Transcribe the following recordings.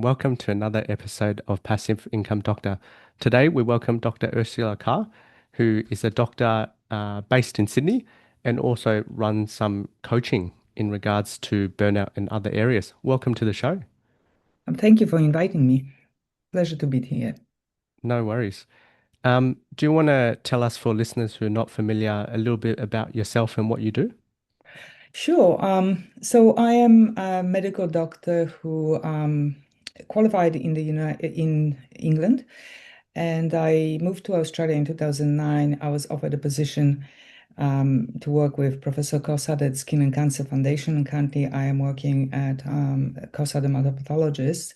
Welcome to another episode of Passive Income Doctor. Today we welcome Dr. Urszula Carr, who is a doctor based in Sydney and also runs some coaching in regards to burnout and other areas. Welcome to the show. Thank you for inviting me. Pleasure to be here. No worries. Do you want to tell us, for listeners who are not familiar, a little bit about yourself and what you do? Sure. So I am a medical doctor who qualified in in England, and I moved to Australia in 2009. I was offered a position to work with Professor Kossad at Skin and Cancer Foundation. And currently, I am working at Kossad Dermatopathologist.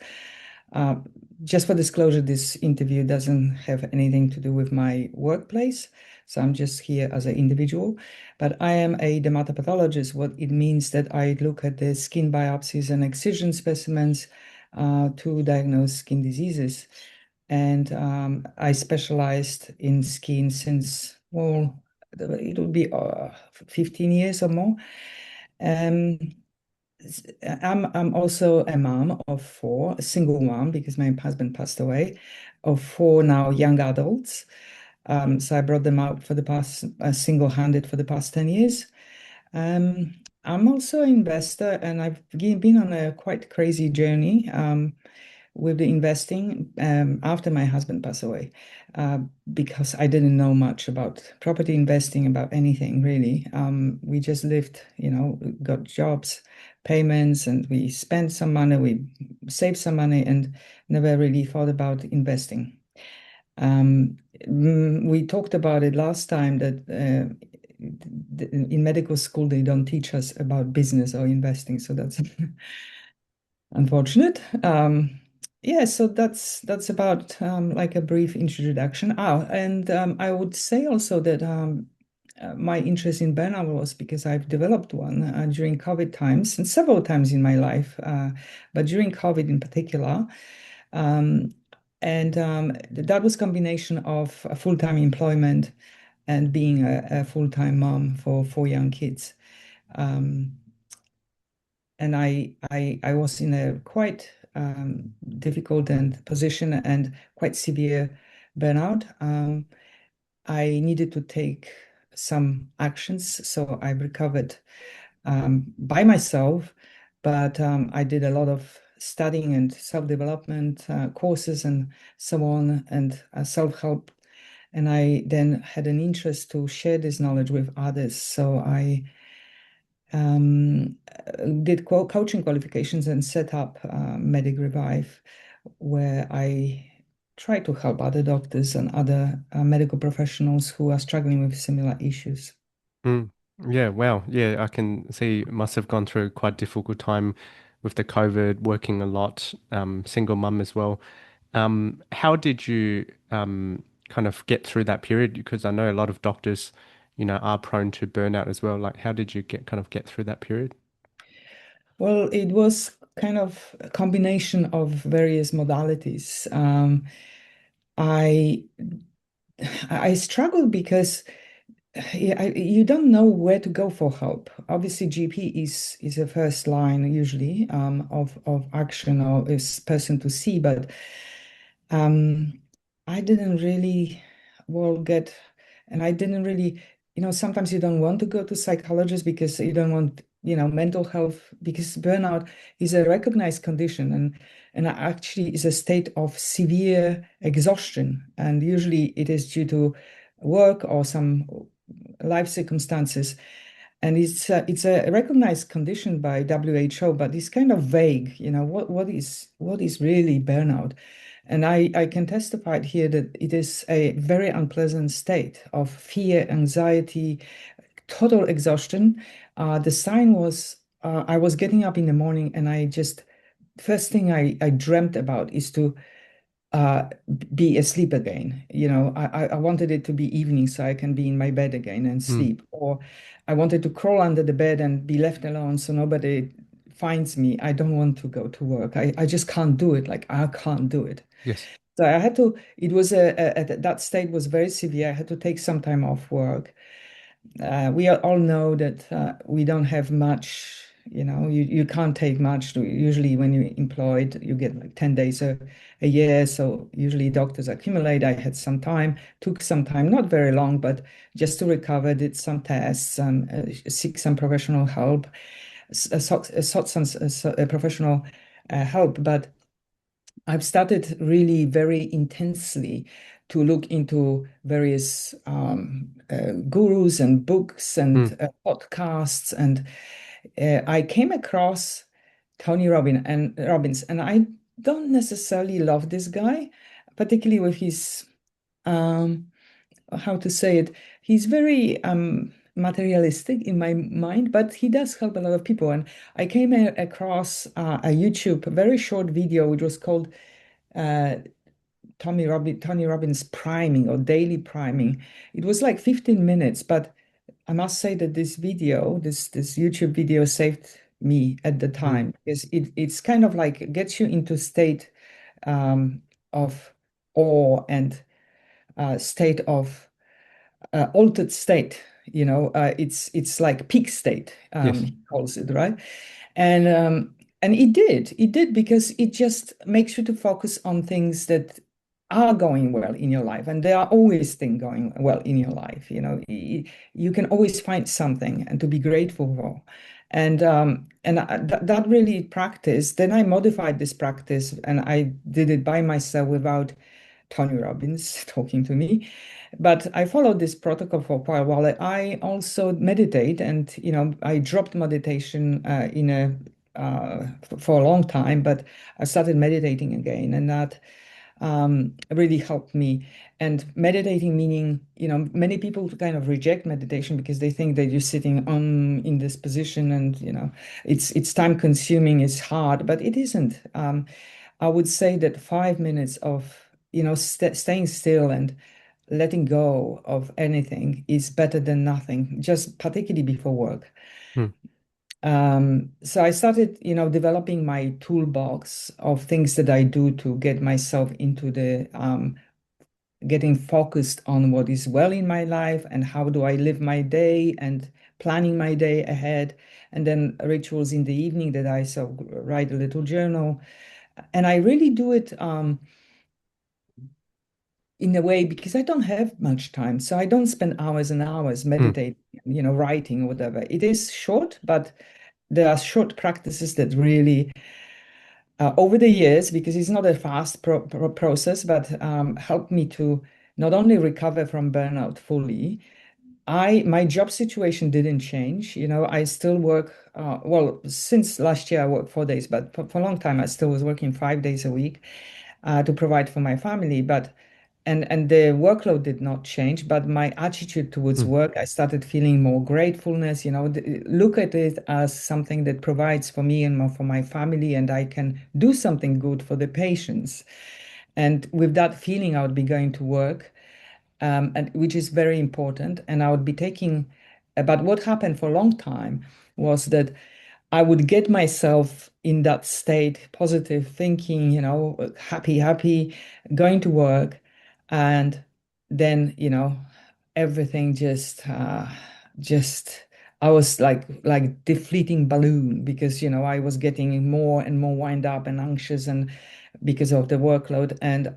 Uh, just for disclosure, this interview doesn't have anything to do with my workplace. So I'm just here as an individual. But I am a dermatopathologist. What it means that I look at the skin biopsies and excision specimens to diagnose skin diseases. And I specialized in skin since, well, it would be 15 years or more. Um, I'm also a mom of four, a single mom because my husband passed away, of four now young adults. So I brought them out for the past, single-handed for the past 10 years. Um, I'm also an investor, and I've been on a quite crazy journey. With the investing after my husband passed away uh, because I didn't know much about property investing, about anything really. We just lived, got jobs, payments, and we spent some money, we saved some money, and never really thought about investing. We talked about it last time that in medical school they don't teach us about business or investing, so that's unfortunate. Yeah, so that's about like a brief introduction. And I would say also that my interest in burnout was because I've developed one during COVID times and several times in my life, but during COVID in particular. Um, and that was combination of a full-time employment and being a full-time mom for four young kids. Um, and I was in a quite difficult and position and quite severe burnout. I needed to take some actions, so I recovered by myself, but I did a lot of studying and self-development courses and so on, and self-help. And I then had an interest to share this knowledge with others. So I did coaching qualifications and set up Medic Revive, where I try to help other doctors and other medical professionals who are struggling with similar issues. Mm. Yeah, wow. Yeah, I can see you must have gone through quite a difficult time with the COVID, working a lot, single mum as well. How did you kind of get through that period? Because I know a lot of doctors, are prone to burnout as well. Like, how did you get through that period? Well, it was kind of a combination of various modalities. I I struggled because yeah, you don't know where to go for help. Obviously, GP is a first line usually of action or is person to see, but um, I didn't really well get, and I didn't really, sometimes you don't want to go to psychologists because you don't want, mental health because burnout is a recognized condition and actually is a state of severe exhaustion, and usually it is due to work or some life circumstances. And it's a recognized condition by WHO, but it's kind of vague, what is really burnout. And I can testify here that it is a very unpleasant state of fear, anxiety, total exhaustion. The sign was I was getting up in the morning and I just first thing I dreamt about is to uh, be asleep again. I wanted it to be evening so I can be in my bed again and Mm. sleep. Or I wanted to crawl under the bed and be left alone so nobody finds me. I don't want to go to work. I just can't do it. Like I can't do it. Yes. So it was that state was very severe. I had to take some time off work. We all know that we don't have much. You can't take much. Usually when you're employed, you get like 10 days a year. So usually doctors accumulate. I had some time, took some time, not very long, but just to recover, did some tests, seek some professional help, sought some professional help. But I've started really very intensely to look into various gurus and books Mm, and podcasts, and I came across Robbins, and I don't necessarily love this guy, particularly with his um, how to say it. He's very materialistic in my mind, but he does help a lot of people. And I came across a YouTube, a very short video, which was called uh, Tony Robbins priming or daily priming. It was like 15 minutes, but I must say that this YouTube video saved me at the mm, time because it's kind of like gets you into state um, of awe and state of altered state. It's like peak state, yes. he calls it, right? And it did because it just makes you to focus on things that are going well in your life, and there are always things going well in your life. You can always find something and to be grateful for. And that really practice. Then I modified this practice, and I did it by myself without Tony Robbins talking to me. But I followed this protocol for a while. While I also meditate, and I dropped meditation for a long time, but I started meditating again, and that really helped me. And meditating meaning, many people kind of reject meditation because they think that you're sitting on in this position, and it's time consuming, it's hard, but it isn't. I would say that 5 minutes of staying still and letting go of anything is better than nothing, just particularly before work. Mm, So I started, developing my toolbox of things that I do to get myself into the getting focused on what is well in my life and how do I live my day and planning my day ahead. And then rituals in the evening that I write a little journal. And I really do it in a way because I don't have much time. So I don't spend hours and hours mm, meditating, writing or whatever. It is short, but there are short practices that really, over the years, because it's not a fast process, but helped me to not only recover from burnout fully. My job situation didn't change. I still work, well, since last year I work 4 days, but for a long time I still was working 5 days a week to provide for my family. And the workload did not change, but my attitude towards mm, work, I started feeling more gratefulness, look at it as something that provides for me and for my family, and I can do something good for the patients. And with that feeling, I would be going to work, and which is very important. And I would be taking, but what happened for a long time was that I would get myself in that state, positive thinking, happy, going to work, and then, everything just I was like deflating balloon because, I was getting more and more wind up and anxious and because of the workload. And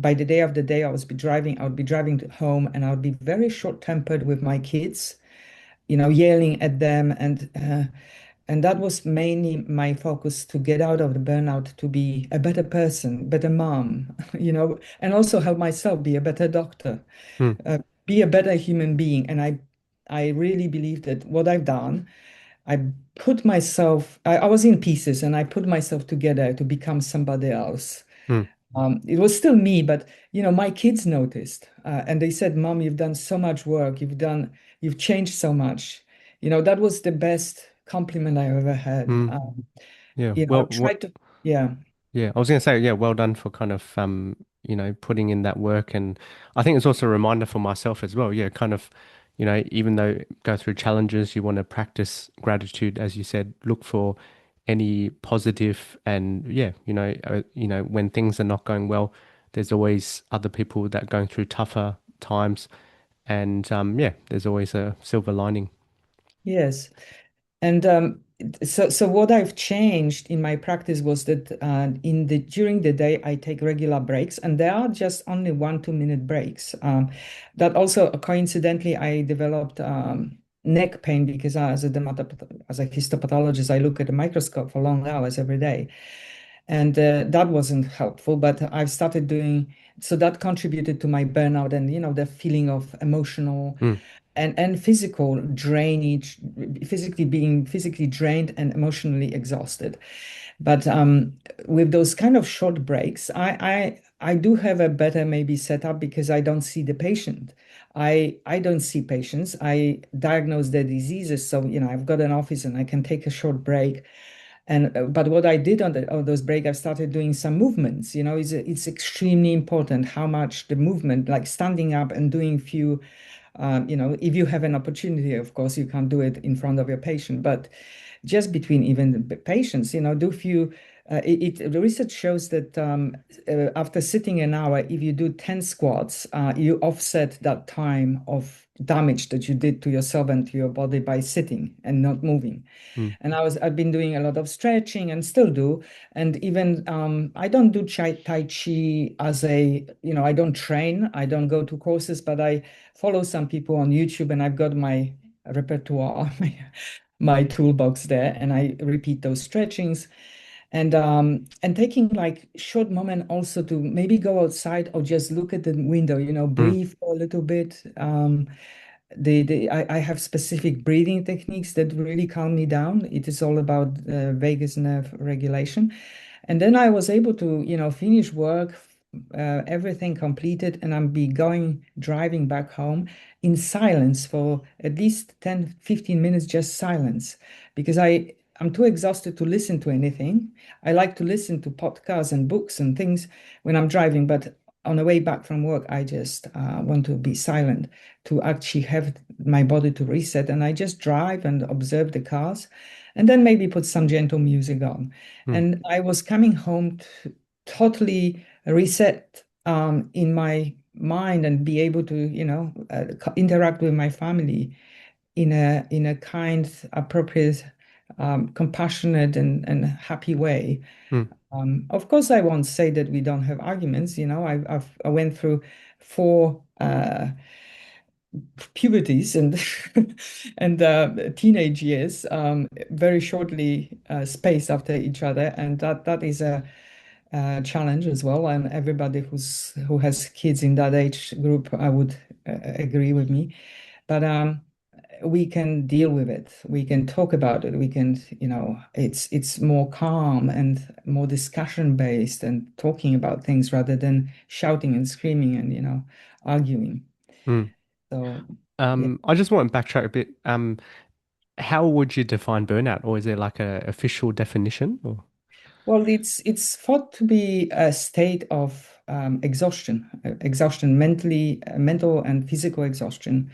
by the day of the day, I would be driving to home, and I would be very short-tempered with my kids, yelling at them, and that was mainly my focus to get out of the burnout, to be a better person, better mom, and also help myself be a better doctor, mm, uh, be a better human being. And I really believe that what I've done, I was in pieces and I put myself together to become somebody else. mm, It was still me, but my kids noticed, and they said, "Mom, you've done so much work. You've changed so much." That was the best compliment I ever had. mm. Yeah. I've Well, tried to, yeah, yeah, I was going to say, yeah, well done for kind of, putting in that work. And I think it's also a reminder for myself as well. Yeah, kind of, even though go through challenges, you want to practice gratitude, as you said, look for any positive and yeah, when things are not going well, there's always other people that are going through tougher times. And yeah, there's always a silver lining. yes. And So what I've changed in my practice was that in the during the day I take regular breaks, and they are just only 1 2 minute breaks. That also coincidentally I developed neck pain because as a histopathologist I look at the microscope for long hours every day, and that wasn't helpful. But I've started doing so that contributed to my burnout and the feeling of emotional Mm, and physical drainage, physically being physically drained and emotionally exhausted. But with those kind of short breaks, I do have a better maybe setup because I don't see the patient. I don't see patients. I diagnose their diseases. So, I've got an office and I can take a short break. And but what I did on those break, I've started doing some movements. It's extremely important how much the movement, like standing up and doing few if you have an opportunity, of course, you can't do it in front of your patient, but just between even the patients, do few. The research shows that after sitting an hour, if you do 10 squats, you offset that time of damage that you did to yourself and to your body by sitting and not moving. mm, And I've been doing a lot of stretching and still do. And even I don't do Tai Chi as I don't train, I don't go to courses, but I follow some people on YouTube and I've got my repertoire, my toolbox there, and I repeat those stretchings and taking like short moment also to maybe go outside or just look at the window, mm, breathe for a little bit. I have specific breathing techniques that really calm me down. It is all about vagus nerve regulation. And then I was able to, finish work, everything completed, and I'm be going driving back home in silence for at least 10, 15 minutes, just silence, because I'm too exhausted to listen to anything. I like to listen to podcasts and books and things when I'm driving, but on the way back from work, I just want to be silent to actually have my body to reset. And I just drive and observe the cars and then maybe put some gentle music on. mm, And I was coming home totally reset in my mind and be able to, interact with my family in a kind, appropriate, compassionate and happy way. mm, Of course, I won't say that we don't have arguments. I went through four puberties and and teenage years very shortly spaced after each other, and that is a challenge as well. And everybody who has kids in that age group, I would agree with me. But we can deal with it. We can talk about it. We can, it's more calm and more discussion based and talking about things rather than shouting and screaming and, arguing. mm. So, yeah. I just want to backtrack a bit. How would you define burnout, or is there like a official definition? Or Well, it's thought to be a state of exhaustion, mental and physical exhaustion.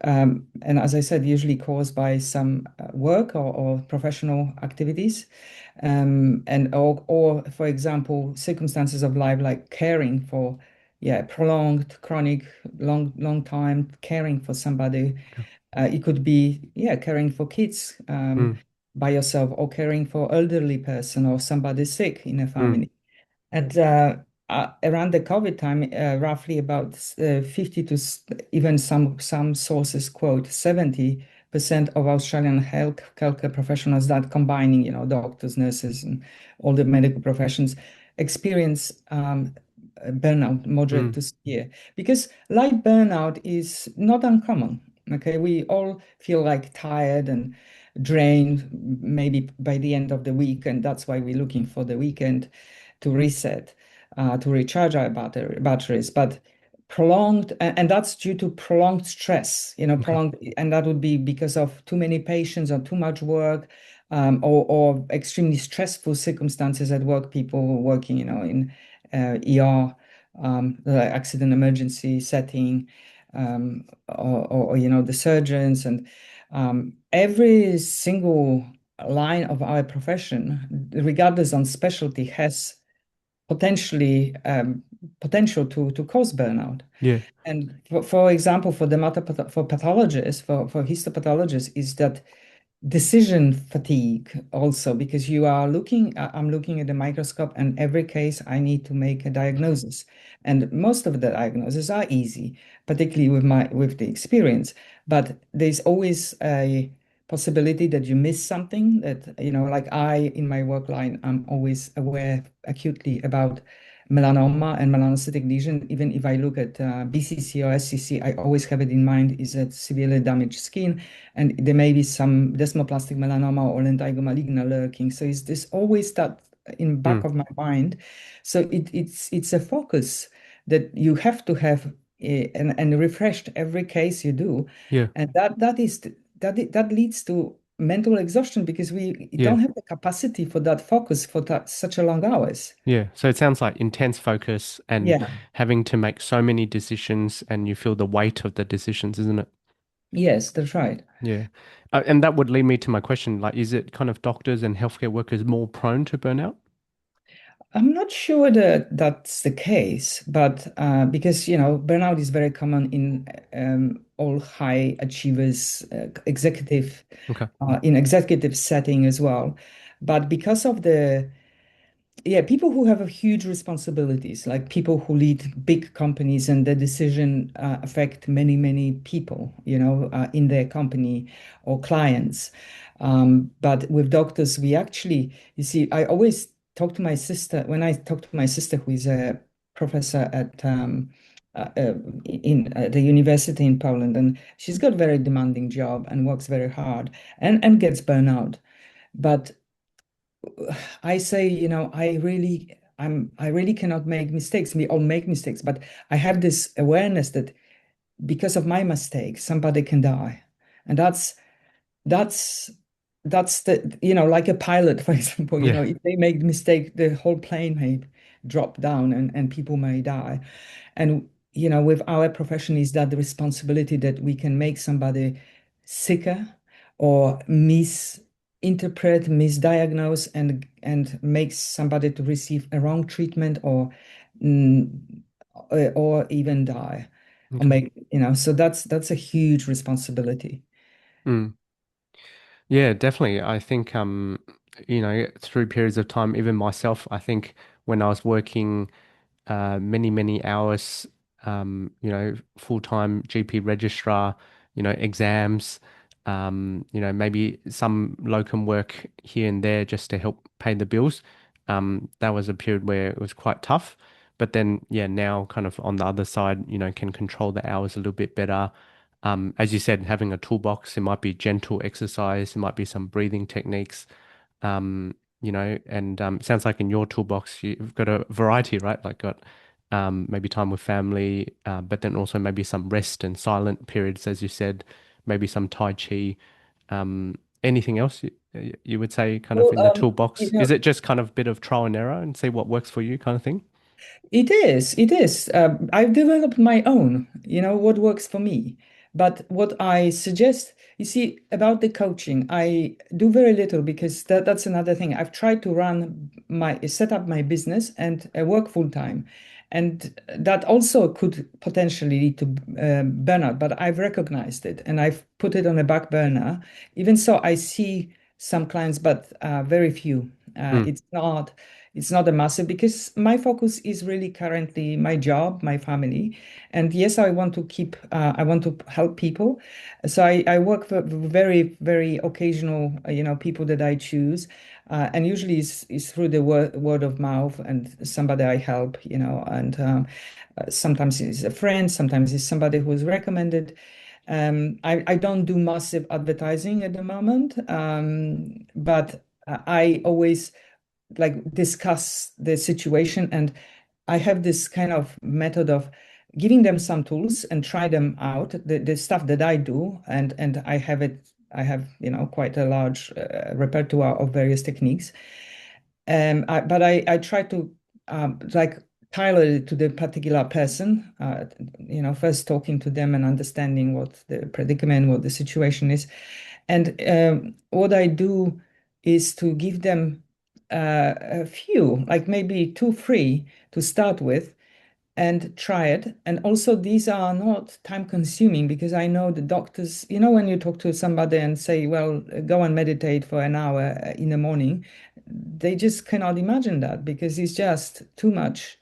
And as I said, usually caused by some work or professional activities, or for example, circumstances of life like caring for, yeah, prolonged, chronic, long time caring for somebody. okay. It could be, yeah, caring for kids Mm, by yourself, or caring for elderly person or somebody sick in a mm, family. And around the COVID time, roughly about 50 to even some sources quote 70% of Australian healthcare professionals, that combining, doctors, nurses, and all the medical professions, experience burnout, moderate mm, to severe. Because light burnout is not uncommon. Okay, we all feel like tired and drained maybe by the end of the week, and that's why we're looking for the weekend to reset, to recharge our batteries. But prolonged, and that's due to prolonged stress, okay. and that would be because of too many patients or too much work, or extremely stressful circumstances at work, people working, in ER, the accident emergency setting, or the surgeons, and every single line of our profession, regardless on specialty, has potentially potential to cause burnout. Yeah. And for example, for pathologists, for histopathologists, is that decision fatigue also, because you are looking, I'm looking at the microscope, and every case I need to make a diagnosis. And most of the diagnoses are easy, particularly with the experience. But there's always a possibility that you miss something that, like I, in my work line, I'm always aware acutely about melanoma and melanocytic lesion. Even if I look at BCC or SCC, I always have it in mind is that severely damaged skin, and there may be some desmoplastic melanoma or lentigo maligna lurking. So it's this always that in back Mm, of my mind. So it's a focus that you have to have, and refreshed every case you do, yeah, and that leads to mental exhaustion because we yeah, don't have the capacity for that focus for such a long hours. yeah. So it sounds like intense focus and Yeah. having to make so many decisions, and you feel the weight of the decisions, isn't it? Yes, that's right. Yeah. And that would lead me to my question, like, is it kind of doctors and healthcare workers more prone to burnout? I'm not sure that that's the case, but because burnout is very common in all high achievers, Okay. in executive setting as well. But because of the yeah, people who have a huge responsibilities, like people who lead big companies, and the decision affect many, many people, in their company or clients. But with doctors, we actually, you see, I always talk to my sister when I talk to my sister, who is a professor at in the university in Poland, and she's got a very demanding job and works very hard and gets burnout. But I say, I really cannot make mistakes. We all make mistakes, but I have this awareness that because of my mistake, somebody can die. And that's that's the, like a pilot, for example, Yeah. if they make the mistake, the whole plane may drop down, and people may die. And with our profession is that the responsibility that we can make somebody sicker or misinterpret, misdiagnose, and make somebody to receive a wrong treatment, mm, or even die, or Okay. make, so that's a huge responsibility. Mm. Yeah, definitely. I think through periods of time, even myself, I think when I was working many, many hours, full-time GP registrar, exams, maybe some locum work here and there just to help pay the bills. That was a period where it was quite tough. But then, yeah, now kind of on the other side, can control the hours a little bit better. As you said, having a toolbox, it might be gentle exercise, it might be some breathing techniques, and it sounds like in your toolbox, you've got a variety, right? Like got maybe time with family, but then also maybe some rest and silent periods, as you said, maybe some Tai Chi. Anything else you would say kind of Well, in the you toolbox? know, Is it just kind of a bit of trial and error and see what works for you kind of thing? It is, it is. I've developed my own, what works for me. But what I suggest, you see, about the coaching, I do very little because that's another thing. I've tried to set up my business and work full time. And that also could potentially lead to burnout, but I've recognized it and I've put it on a back burner. Even so, I see some clients, but very few. Mm, It's not a massive, because my focus is really currently my job, my family. And yes, I want to help people. So I work for very, very occasional, people that I choose. And usually is through the word of mouth and somebody I help, sometimes it's a friend, sometimes it's somebody who's recommended. I don't do massive advertising at the moment, but I always like discuss the situation, and I have this kind of method of giving them some tools and try them out, the stuff that I do, and I have quite a large repertoire of various techniques. But I try to like tailor it to the particular person, first talking to them and understanding what the predicament, what the situation is. And what I do is to give them a few, like maybe two, three to start with, and try it. And also, these are not time consuming because I know the doctors, when you talk to somebody and say, well, go and meditate for an hour in the morning, they just cannot imagine that because it's just too much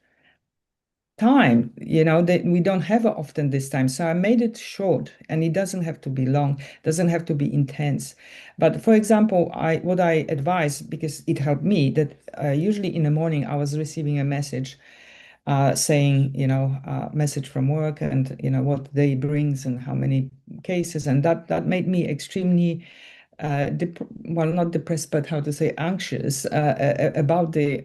time, that we don't have often this time. So I made it short and it doesn't have to be long, doesn't have to be intense. But for example, what I advise, because it helped me, that usually in the morning I was receiving a message saying, message from work and, what the day brings and how many cases. And that made me extremely, well, not depressed, but how to say, anxious about the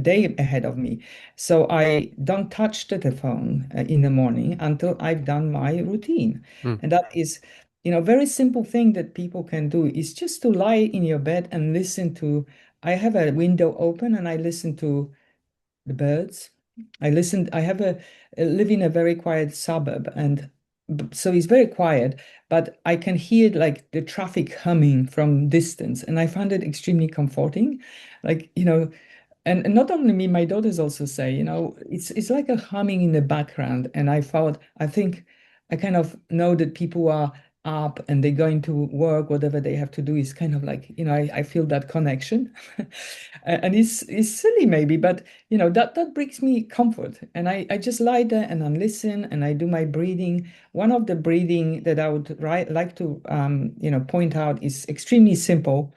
day ahead of me. So I don't touch the phone in the morning until I've done my routine. Mm, And that is, very simple thing that people can do is just to lie in your bed and listen to. I have a window open and I listen to the birds. I have live in a very quiet suburb, and so it's very quiet, but I can hear like the traffic humming from distance, and I find it extremely comforting. Like, and not only me, my daughters also say, it's like a humming in the background. And I think I kind of know that people are up and they're going to work, whatever they have to do is kind of like, I feel that connection. And it's silly maybe, but that brings me comfort. And I just lie there and I listen and I do my breathing. One of the breathing that I would like to point out is extremely simple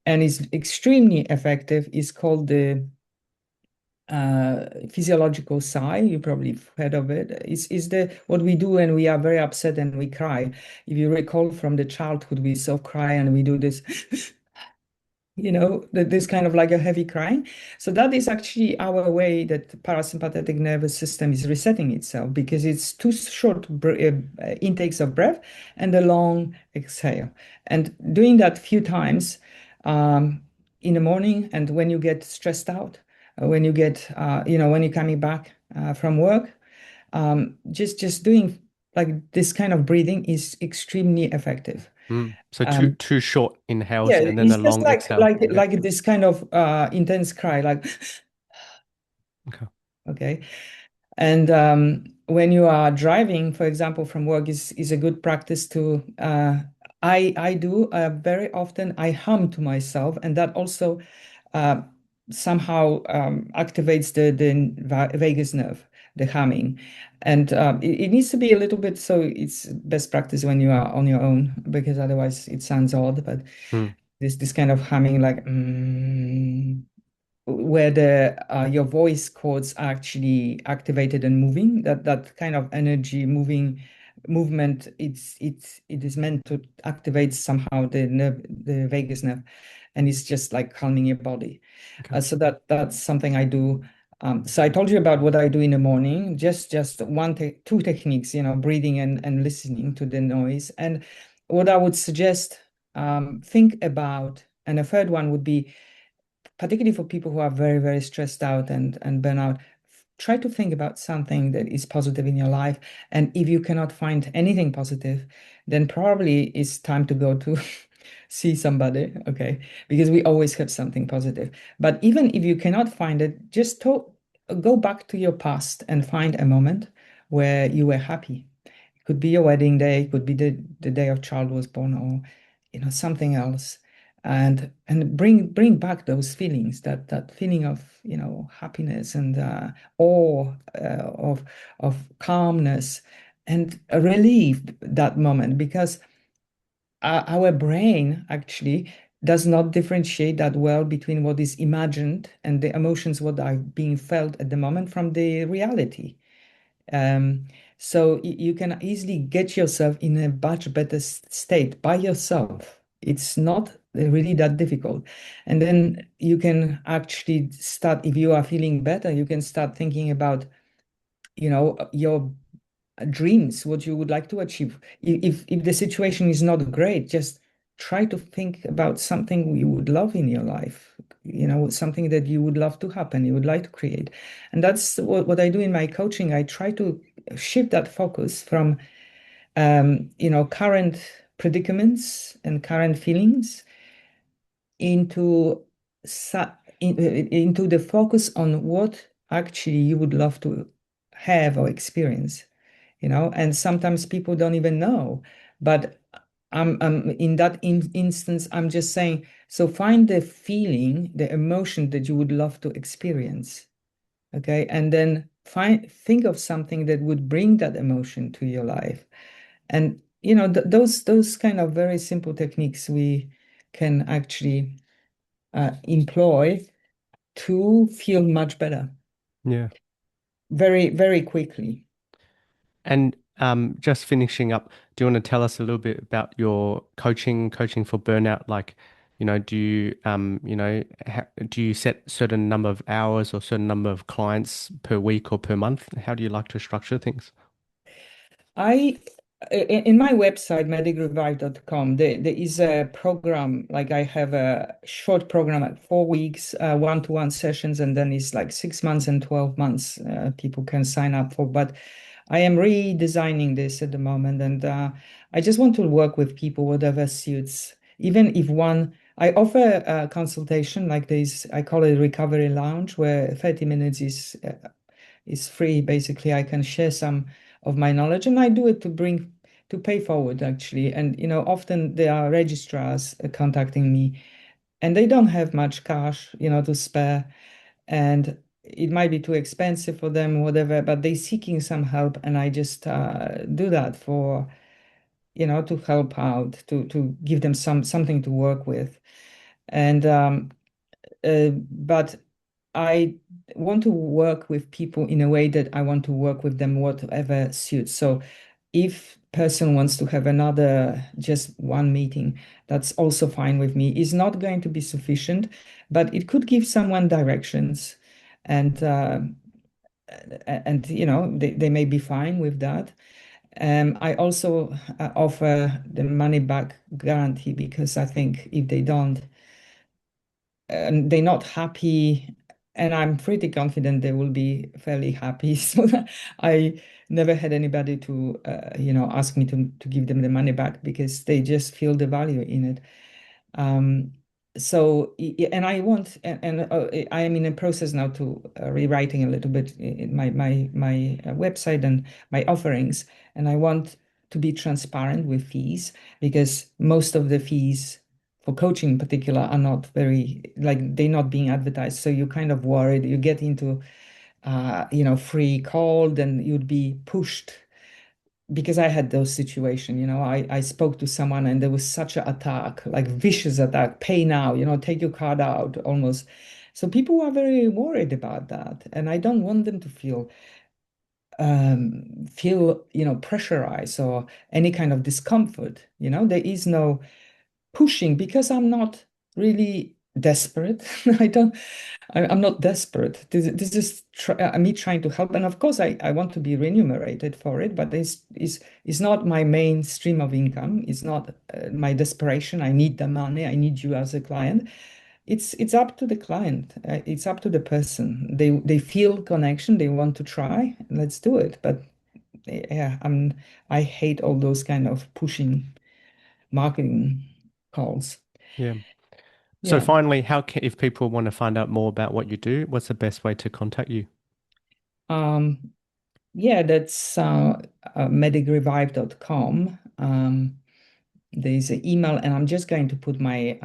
and is extremely effective is called the physiological sigh. You probably have heard of it. Is the what we do when we are very upset and we cry. If you recall from the childhood, we so cry and we do this, this kind of like a heavy crying. So that is actually our way that the parasympathetic nervous system is resetting itself because it's two short intakes of breath and a long exhale. And doing that few times in the morning and when you get stressed out, when you get, when you're coming back from work, just doing like this kind of breathing is extremely effective. mm. So Um, two short yeah, inhales and then a it's just long like exhale. like Okay. like this kind of intense cry, like Okay. okay. And when you are driving, for example, from work, is a good practice to. I do very often. I hum to myself, and that also uh, somehow activates the vagus nerve, the humming, and it needs to be a little bit. So it's best practice when you are on your own, because otherwise it sounds odd. But Mm, this kind of humming, like where the your voice cords are actually activated and moving, that kind of energy movement, it is meant to activate somehow the vagus nerve, and it's just like calming your body. okay. So that's something I do. So I told you about what I do in the morning, just two techniques, breathing and listening to the noise. And what I would suggest, think about, and a third one would be, particularly for people who are very, very stressed out and burnout, try to think about something that is positive in your life. And if you cannot find anything positive, then probably it's time to go to see somebody, okay? Because we always have something positive. But even if you cannot find it, just go back to your past and find a moment where you were happy. It could be your wedding day, it could be the day your child was born, or something else, and bring back those feelings, that feeling of happiness and awe, of calmness, and relieve that moment, because our brain actually does not differentiate that well between what is imagined and the emotions what are being felt at the moment from the reality. um, so you can easily get yourself in a much better state by yourself. It's not really that difficult. And then you can actually start, if you are feeling better, you can start thinking about, your dreams, what you would like to achieve. If the situation is not great, just try to think about something you would love in your life, something that you would love to happen, you would like to create. And that's what I do in my coaching. I try to shift that focus from current predicaments and current feelings into into the focus on what actually you would love to have or experience, and sometimes people don't even know. But I'm in that instance, I'm just saying, so find the feeling, the emotion that you would love to experience. Okay. And then think of something that would bring that emotion to your life. And those kind of very simple techniques we can actually employ to feel much better Yeah. very, very quickly. And just finishing up, do you want to tell us a little bit about your coaching for burnout? Like, do you do you set certain number of hours or certain number of clients per week or per month? How do you like to structure things? I in my website medicrevive.com there is a program, like I have a short program at 4 weeks, one-to-one sessions, and then it's like 6 months and 12 months people can sign up for. But I am redesigning this at the moment, and I just want to work with people, whatever suits. Even if I offer a consultation like this, I call it Recovery Lounge, where 30 minutes is free. Basically, I can share some of my knowledge, and I do it to pay forward actually. And often there are registrars contacting me, and they don't have much cash, to spare, and it might be too expensive for them, whatever, but they're seeking some help, and I just do that for, to help out, to give them something to work with. And but I want to work with people in a way that I want to work with them, whatever suits. So if person wants to have another, just one meeting, that's also fine with me. It's not going to be sufficient, but it could give someone directions, and they may be fine with that. I also offer the money back guarantee, because I think if they don't, and they're not happy, and I'm pretty confident they will be fairly happy. So I never had anybody to ask me to give them the money back, because they just feel the value in it. um, and I want, and I am in a process now to rewriting a little bit in my website and my offerings, and I want to be transparent with fees, because most of the fees for coaching in particular are not very, like, they're not being advertised. So you're kind of worried you get into free call, then you'd be pushed, because I had those situations. I spoke to someone and there was such an attack, like vicious attack, pay now, take your card out almost. So people are very worried about that. And I don't want them to feel pressurized or any kind of discomfort. There is no pushing, because I'm not really desperate. I'm not desperate. This is me trying to help. And of course, I want to be remunerated for it, but it's not my main stream of income. It's not my desperation. I need the money. I need you as a client. It's up to the client. It's up to the person. They feel connection. They want to try. Let's do it. But yeah, I hate all those kind of pushing marketing calls. Yeah. So Yeah. finally, if people want to find out more about what you do, what's the best way to contact you? Um, Yeah, that's medicrevive.com. There's an email, and I'm just going to put my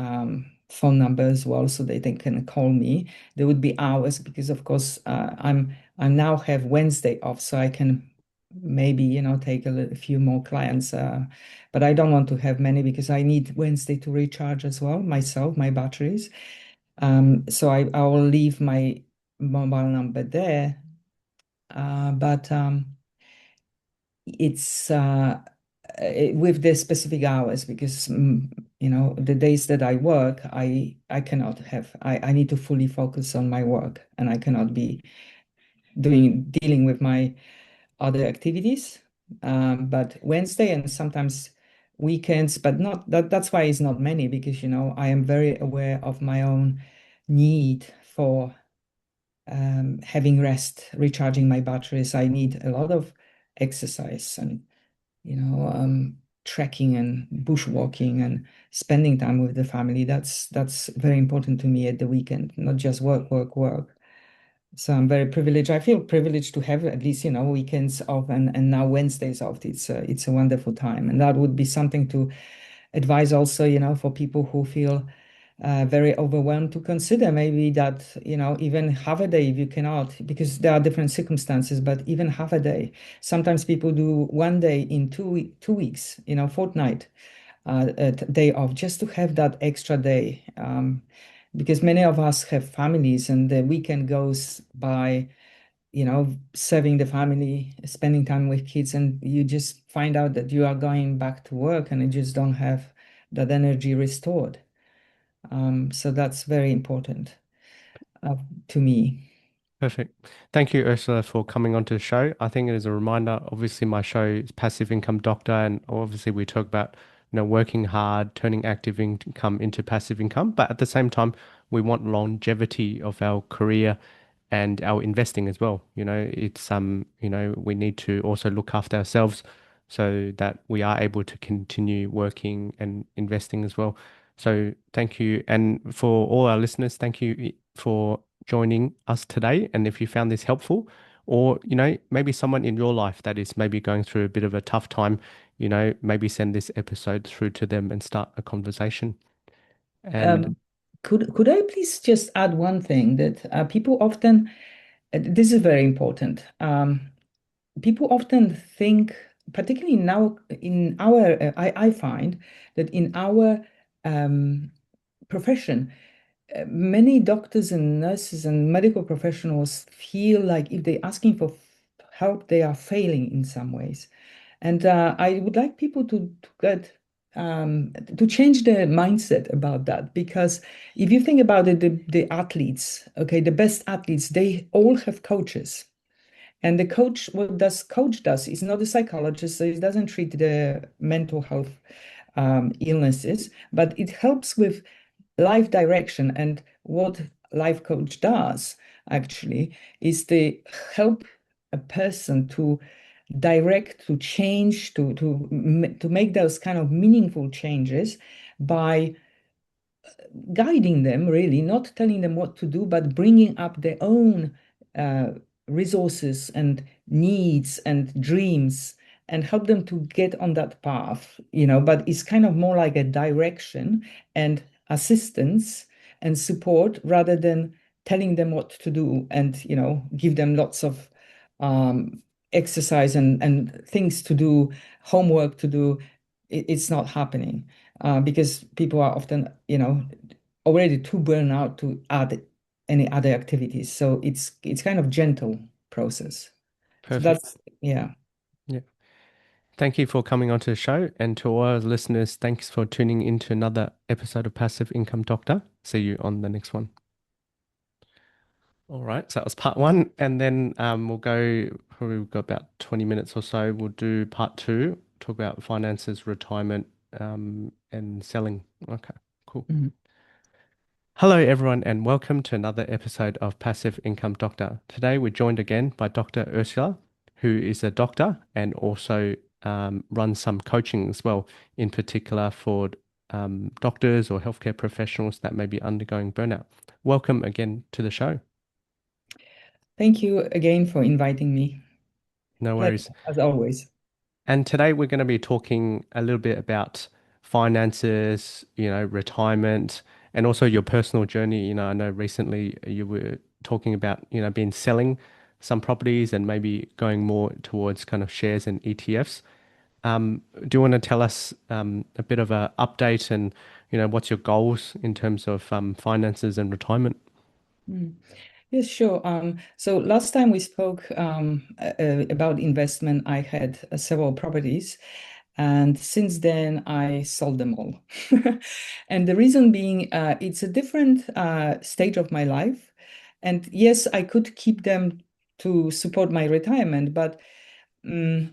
phone number as well, so that they can call me. There would be hours, because of course I now have Wednesday off, so I can maybe take a few more clients. But I don't want to have many, because I need Wednesday to recharge as well myself, my batteries. So I will leave my mobile number there. But it's with the specific hours, because the days that I work, I cannot have, I need to fully focus on my work, and I cannot be dealing with my other activities. But Wednesday and sometimes weekends, but not that's why it's not many, because I am very aware of my own need for having rest, recharging my batteries. I need a lot of exercise, and trekking and bushwalking and spending time with the family. That's very important to me at the weekend, not just work, work, work. So I'm very privileged. I feel privileged to have at least, weekends off and now Wednesdays off. It's a wonderful time. And that would be something to advise also, for people who feel very overwhelmed to consider maybe that, even half a day if you cannot, because there are different circumstances, but even half a day. Sometimes people do one day in 2 weeks, fortnight, a day off just to have that extra day. Because many of us have families and the weekend goes by, serving the family, spending time with kids, and you just find out that you are going back to work and you just don't have that energy restored. So that's very important uh, to me. Perfect. Thank you, Ursula, for coming onto the show. I think it is a reminder. Obviously, my show is Passive Income Doctor, and obviously we talk about, working hard, turning active income into passive income. But at the same time, we want longevity of our career and our investing as well. It's we need to also look after ourselves so that we are able to continue working and investing as well. So thank you. And for all our listeners, thank you for joining us today. And if you found this helpful, or, maybe someone in your life that is maybe going through a bit of a tough time, maybe send this episode through to them and start a conversation. And Um, could I please just add one thing that people often, this is very important. People often think, particularly now in our, I find that in our um, profession, many doctors and nurses and medical professionals feel like if they're asking for help, they are failing in some ways. And I would like people to get to change their mindset about that because if you think about it, the athletes, okay, the best athletes, they all have coaches. And the coach, what does coach does is not a psychologist, so it doesn't treat the mental health illnesses, but it helps with life direction. And what life coach does actually is to help a person to direct, to change, to make those kind of meaningful changes by guiding them, really, not telling them what to do, but bringing up their own uh, resources and needs and dreams and help them to get on that path, but it's kind of more like a direction and assistance and support rather than telling them what to do and, give them lots of um, exercise and things to do, homework to do. It's not happening because people are often, already too burned out to add any other activities. So it's kind of gentle process. So perfect. that's yeah. Yeah. Thank you for coming onto the show. And to all our listeners, thanks for tuning into another episode of Passive Income Doctor. See you on the next one. All right, so that was part one. And then we'll go, probably we've got about 20 minutes or so. We'll do part two, talk about finances, retirement, and selling. Okay, cool. Mhm. Hello, everyone, and welcome to another episode of Passive Income Doctor. Today, we're joined again by Dr. Ursula, who is a doctor and also runs some coaching as well, in particular for doctors or healthcare professionals that may be undergoing burnout. Welcome again to the show. Thank you again for inviting me. No Pleasure, worries. as always. And today, we're going to be talking a little bit about finances, retirement, and also your personal journey. I know recently you were talking about, being selling some properties and maybe going more towards kind of shares and ETFs. Do you want to tell us a bit of an update and, what's your goals in terms of finances and retirement? Mm. Yes, sure. So last time we spoke about investment, I had several properties, and since then I sold them all. And the reason being, it's a different stage of my life. And yes, I could keep them to support my retirement, but mm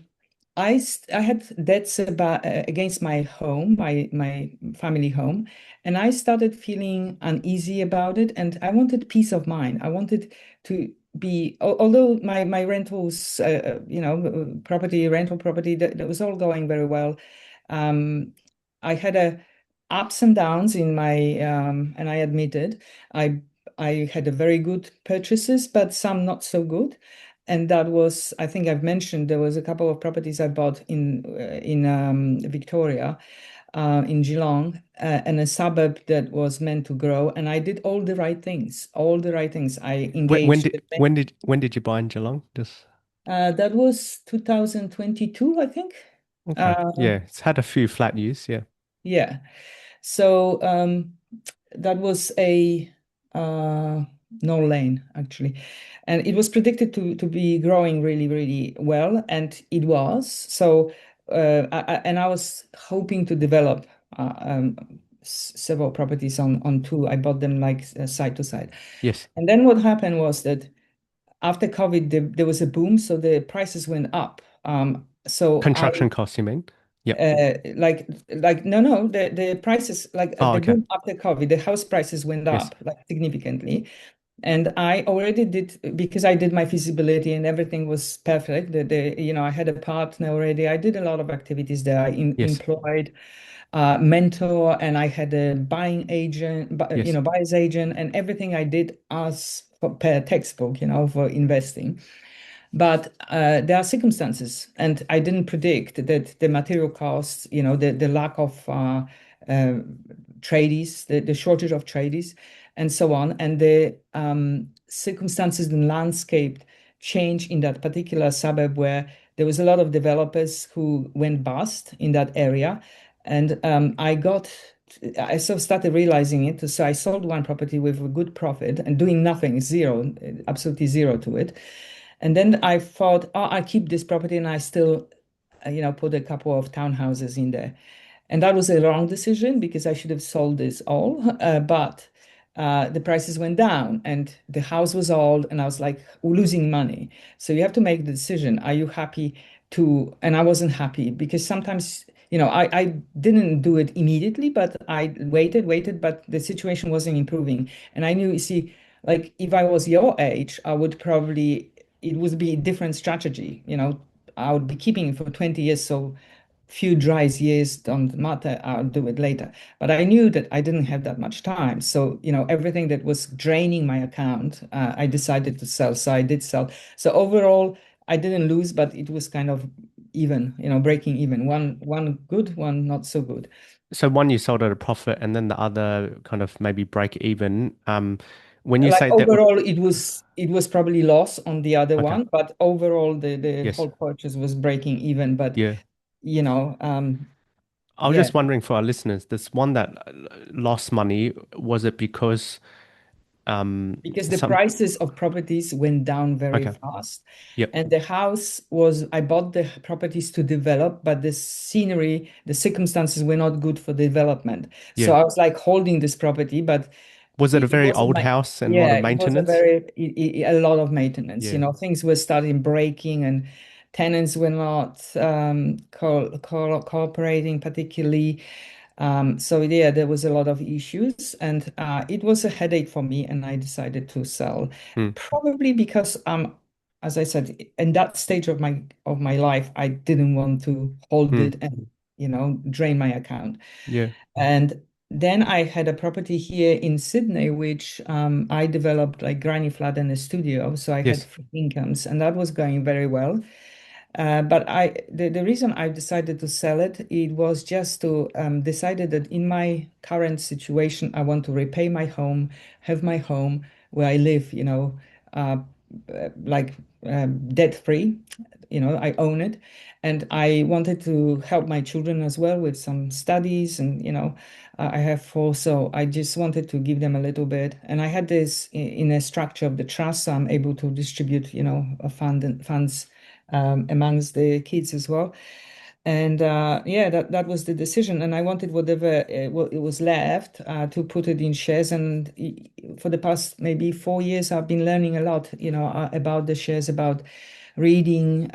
I had debts against my home, my family home, and I started feeling uneasy about it, and I wanted peace of mind. I wanted to be, although my rentals, property, rental property, that was all going very well. Um, I had a ups and downs in my, and I admitted, I I had a very good purchases, but some not so good. And that was, I think I've mentioned, there was a couple of properties I bought in Victoria, in Geelong, and a suburb that was meant to grow. And I did all the right things, all the right things. I When, when engaged. did when did when did you buy in Geelong? Just That was 2022, I think. okay. Uh, Yeah, it's had a few flat years. Yeah. yeah. So that was a uh, no lane actually, and it was predicted to be growing really really well, and it was. So and I was hoping to develop several properties on two. I bought them like side to side, Yes. and then what happened was that after COVID, there was a boom, so the prices went up. So I Construction costs, you mean? Yep. like no, the prices like Oh, the okay. boom after COVID, the house prices went Yes. up like significantly. And I already did, because I did my feasibility and everything was perfect. I had a partner already. I did a lot of activities there. I Yes. employed mentor, and I had a buying agent, Yes. buyer's agent, and everything I did as per textbook, for investing. But there are circumstances, and I didn't predict that the material costs, the lack of uh, tradies, the shortage of tradies, and so on, and the circumstances and landscape change in that particular suburb where there was a lot of developers who went bust in that area. And I sort of started realizing it. So I sold one property with a good profit and doing nothing, zero, absolutely zero to it. And then I thought, oh, I keep this property and I still, put a couple of townhouses in there. And that was a wrong decision because I should have sold this all. But the prices went down and the house was old and I was like losing money. So you have to make the decision. Are you happy to? And I wasn't happy because sometimes, I didn't do it immediately, but I waited, but the situation wasn't improving. And I knew, you see, like if I was your age, it would be a different strategy. I would be keeping it for 20 years. So few dry years don't matter, I'll do it later. But I knew that I didn't have that much time. So, everything that was draining my account, I decided to sell. So I did sell. So overall, I didn't lose, but it was kind of even, breaking even. One good, one not so good. So one you sold at a profit, and then the other kind of maybe break even. When you Like say that, overall, it was probably loss on the other okay, one, but overall the yes, whole purchase was breaking even. But yeah. you know, um, I was yeah. just wondering for our listeners, this one that lost money, was it because Because the some prices of properties went down very okay, fast. yep, And I bought the properties to develop, but the scenery, the circumstances were not good for development. So yeah. I was like holding this property, but Was it a it very wasn't old my, house and a lot yeah, of it was maintenance? a lot of maintenance. Yeah. Things were starting breaking and tenants were not cooperating particularly. So yeah, there was a lot of issues, and it was a headache for me, and I decided to sell, Hmm. probably because as I said, in that stage of my life, I didn't want to hold Hmm. it and drain my account. Yeah. And then I had a property here in Sydney, which I developed like granny flat and a studio, so I had Yes. three incomes, and that was going very well. But the reason I decided to sell it, it was just to decided that in my current situation, I want to repay my home, have my home where I live, uh, like debt free. I own it, and I wanted to help my children as well with some studies, and I have four, so I just wanted to give them a little bit. And I had this in a structure of the trust, so I'm able to distribute, a funds amongst the kids as well. And yeah, that was the decision. And I wanted whatever what it was left to put it in shares. And for the past maybe 4 years, I've been learning a lot, about the shares, about reading,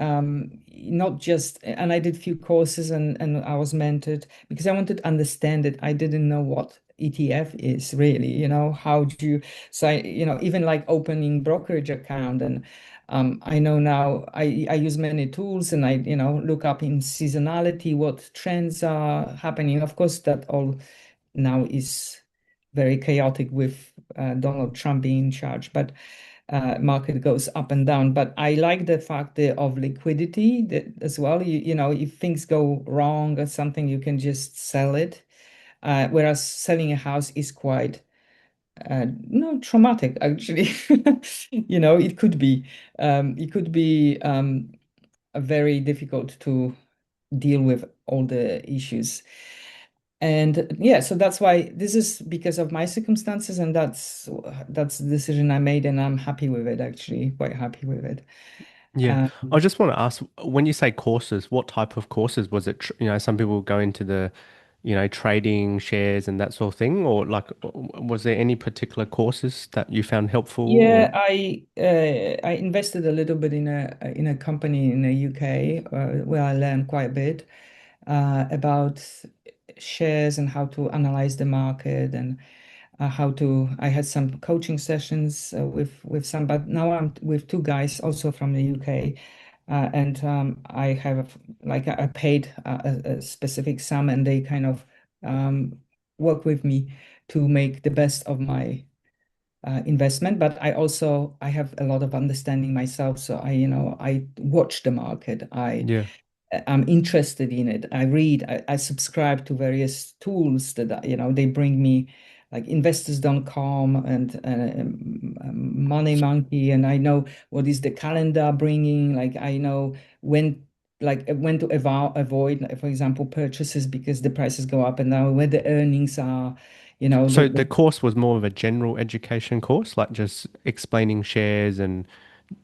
not just, and I did few courses and I was mentored because I wanted to understand it. I didn't know what ETF is really, how do you, so even like opening brokerage account. And I know now I use many tools and I, look up in seasonality, what trends are happening. Of course, that all now is very chaotic with Donald Trump being in charge, but market goes up and down. But I like the fact of liquidity that, as well. You know, if things go wrong or something, you can just sell it. Whereas selling a house is quite no traumatic, actually. You know, it could be very difficult to deal with all the issues. And yeah, so that's why this is because of my circumstances, and that's the decision I made, and I'm happy with it, actually, quite happy with it. Yeah. Um, I just want to ask, when you say courses, what type of courses was it? Some people go into the, trading shares and that sort of thing, or like, was there any particular courses that you found helpful yeah, or I invested a little bit in a company in the UK where I learned quite a bit about shares and how to analyze the market and how to. I had some coaching sessions with some, but now I'm with two guys also from the UK, and I have like I paid a specific sum, and they kind of work with me to make the best of my investment. But I have a lot of understanding myself, so I watch the market. yeah, I'm interested in it. I read, I subscribe to various tools that, they bring me, like investors.com and Money S- Monkey. And I know what is the calendar bringing. Like I know when, when to avoid, like, for example, purchases because the prices go up and down, where the earnings are, so the course was more of a general education course, like just explaining shares and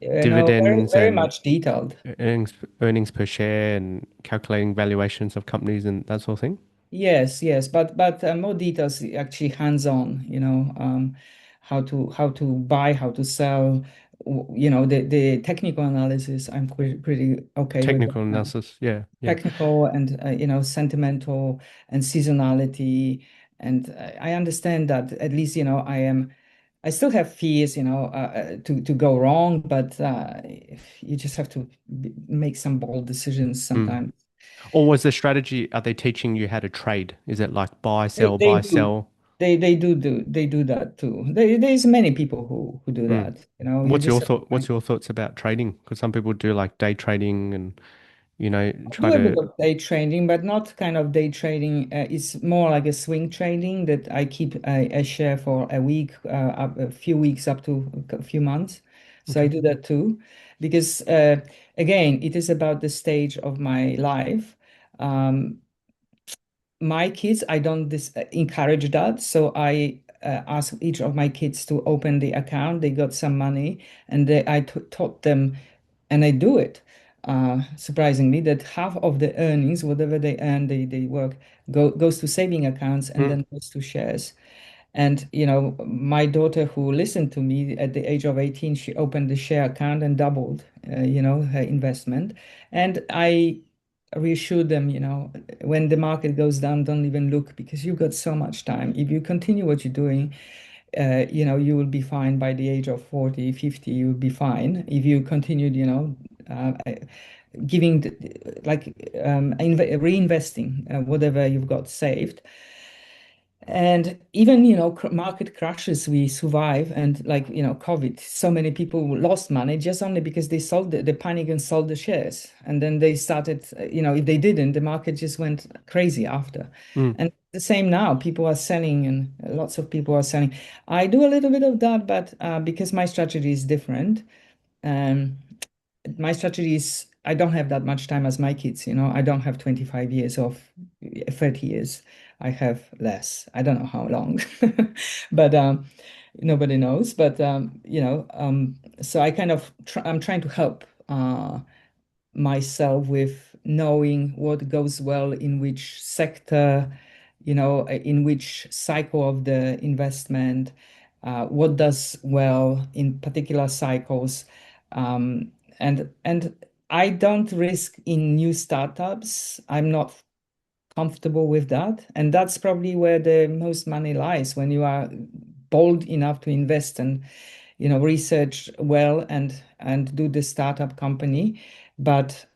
very, dividends very and much detailed. earnings per share and calculating valuations of companies and that sort of thing. Yes, yes, but more details actually hands-on, how to buy, how to sell, the technical analysis. I'm pretty okay with Technical that. analysis. Yeah, yeah. Technical and sentimental and seasonality, and I understand that at least I still have fears, to go wrong, but you just have to make some bold decisions Mm. sometimes. Or was the strategy, are they teaching you how to trade? Is it like They buy, do. sell? They do that too. There's many people who do Mm. that. You just have to What's your thoughts about trading? Because some people do like day trading and, try do a bit to of day trading, but not kind of day trading. It's more like a swing trading that I keep a share for a week, a few weeks up to a few months. So I okay. do that too, because again, it is about the stage of my life. Um, my kids, I don't encourage that. So I ask each of my kids to open the account. They got some money, and I taught them, and I do it. Surprisingly, that half of the earnings, whatever they earn, they work, goes to saving accounts and Mm. then goes to shares. And my daughter, who listened to me at the age of 18, she opened the share account and doubled, her investment. And I reassured them, when the market goes down, don't even look because you've got so much time. If you continue what you're doing, you will be fine by the age of 40, 50, you'll be fine. If you continued, giving, reinvesting whatever you've got saved. And even, market crashes, we survive. And like, COVID, so many people lost money just only because they sold the panic and sold the shares. And then they started, if they didn't, the market just went crazy after. Mm. And the same now, people are selling and lots of people are selling. I do a little bit of that, but because my strategy is different, um, my strategy is I don't have that much time as my kids, I don't have 25 years of 30 years. I have less. I don't know how long, but nobody knows. But so I kind of I'm trying to help myself with knowing what goes well in which sector, in which cycle of the investment, what does well in particular cycles. And I don't risk in new startups. I'm not comfortable with that. And that's probably where the most money lies when you are bold enough to invest and research well and do the startup company. But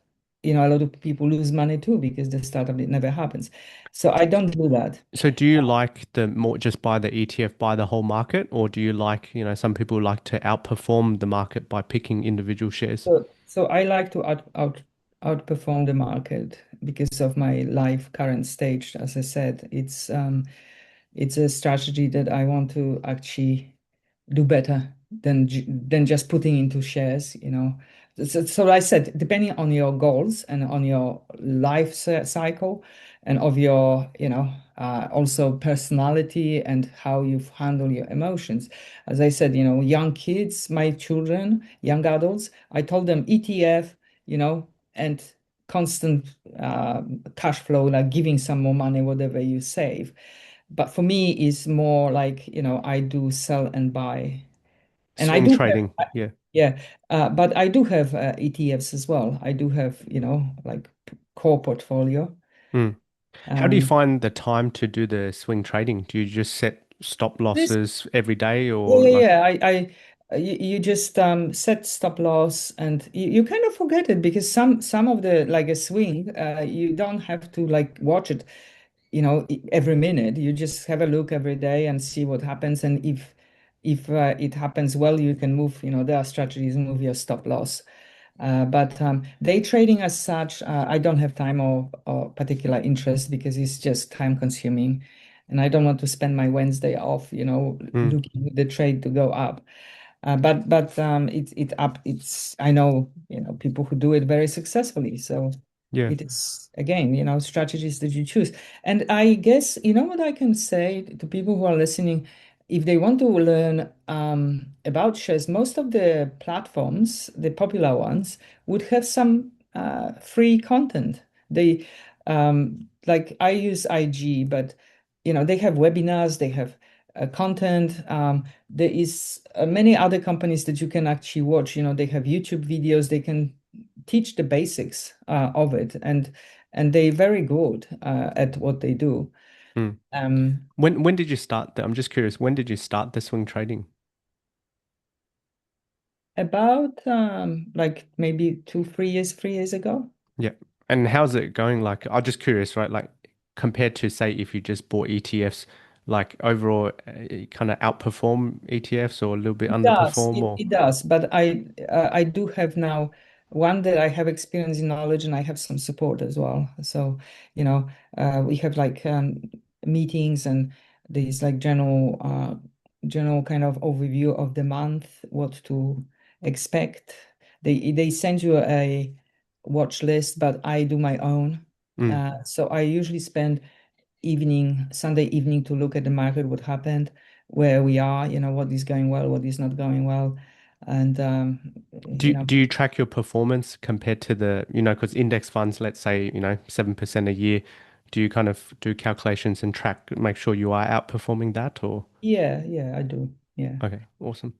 a lot of people lose money too because the startup it never happens. So I don't do that. So do you like the more just buy the ETF, buy the whole market, or do you like, some people like to outperform the market by picking individual shares? So I like to outperform the market because of my life current stage. As I said, it's a strategy that I want to actually do better than just putting into shares, you know. So I said, depending on your goals and on your life cycle and of your, also personality and how you handle your emotions. As I said, young kids, my children, young adults, I told them ETF, and constant cash flow, like giving some more money, whatever you save. But for me, it's more like, I do sell and buy. And I Swing do trading. have, Yeah. yeah, but I do have ETFs as well. I do have, like core portfolio. Mm. How do you Um, find the time to do the swing trading? Do you just set stop this, losses every day yeah, or yeah, like, yeah. You just set stop loss and you kind of forget it because some of the like a swing, you don't have to like watch it, every minute. You just have a look every day and see what happens. And if it happens well, you can move, there are strategies, move your stop loss. But day trading as such, I don't have time or particular interest because it's just time consuming. And I don't want to spend my Wednesday off, mm, looking at the trade to go up. But it's I know people who do it very successfully. So yeah. it is again strategies that you choose. And I guess what I can say to people who are listening, if they want to learn about shares, most of the platforms, the popular ones, would have some free content. They like I use IG, but they have webinars, they have content. There is many other companies that you can actually watch. They have YouTube videos. They can teach the basics of it, and they're very good at what they do. Mm. Um, When did you start I'm just curious, when did you start the swing trading? about like maybe 3 years ago. Yeah. And how's it going? Like, I'm just curious, right? Like, compared to, say, if you just bought ETFs, like overall, kind of outperform ETFs or a little bit It does. underperform It, or, it does. But I do have now one that I have experience in knowledge and I have some support as well. So, we have like meetings and these like general kind of overview of the month, what to expect. They send you a watch list, but I do my own. mm. So I usually spend Sunday evening to look at the market, what happened, where we are, what is going well, what is not going well. And, Do you track your performance compared to the, because index funds, let's say, 7% a year, do you kind of do calculations and track, make sure you are outperforming that or? yeah, yeah, I do. Yeah. Okay, awesome.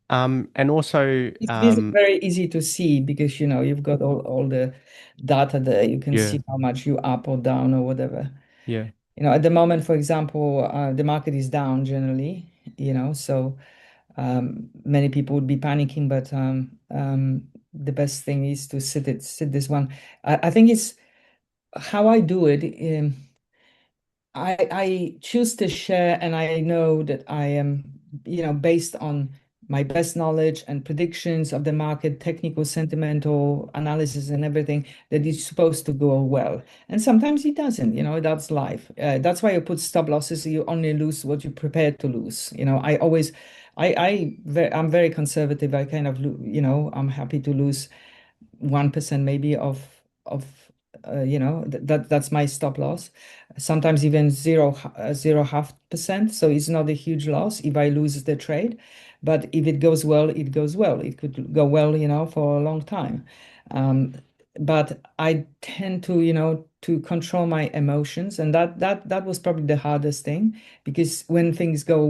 And also, This is very easy to see because, you've got all the data there. You can yeah, see how much you up or down or whatever. yeah. At the moment, for example, the market is down generally, so many people would be panicking, but the best thing is to sit this one. I think it's how I do it. I choose to share, and I know that I am, based on my best knowledge and predictions of the market, technical, sentimental analysis, and everything, that it's supposed to go well. And sometimes it doesn't, that's life. That's why I put stop losses. You only lose what you're prepared to lose. I always, I'm very conservative. I kind of, I'm happy to lose 1% maybe of that's my stop loss. Sometimes even zero half percent. So it's not a huge loss if I lose the trade. But if it goes well, it goes well. It could go well, for a long time. Um, but I tend to, to control my emotions, and that was probably the hardest thing because when things go,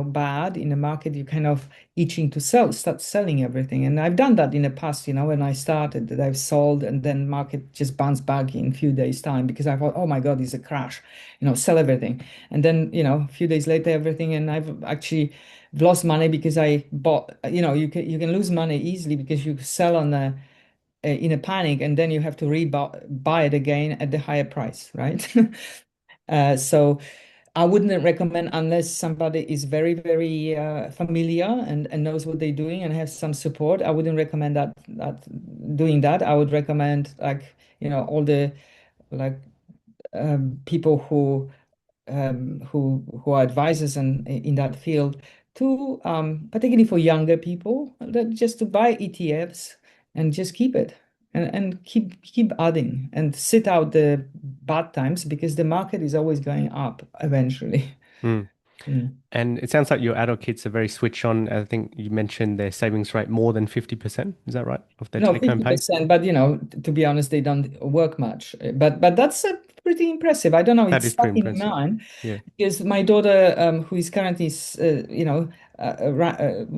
bad in the market, you kind of itching to start selling everything. And I've done that in the past, when I started, that I've sold and then market just bounced back in a few days' time because I thought, oh my God, it's a crash, sell everything. And then, a few days later, everything, and I've actually lost money because I bought, you can lose money easily because you sell on the in a panic, and then you have to rebuy buy it again at the higher price, right? So I wouldn't recommend unless somebody is very, very familiar and knows what they're doing and has some support. I wouldn't recommend that doing that. I would recommend like, all the like people who are advisors in that field to particularly for younger people that just to buy ETFs and just keep it and keep adding and sit out the bad times because the market is always going up eventually. Mm. Mm. And it sounds like your adult kids are very switch on. I think you mentioned their savings rate more than 50%. Is that right? Of their No, take home pay? 50%, but to be honest, they don't work much. But that's pretty impressive. I don't know, That it's is pretty stuck in impressive. mine Yeah. because my daughter, who is currently,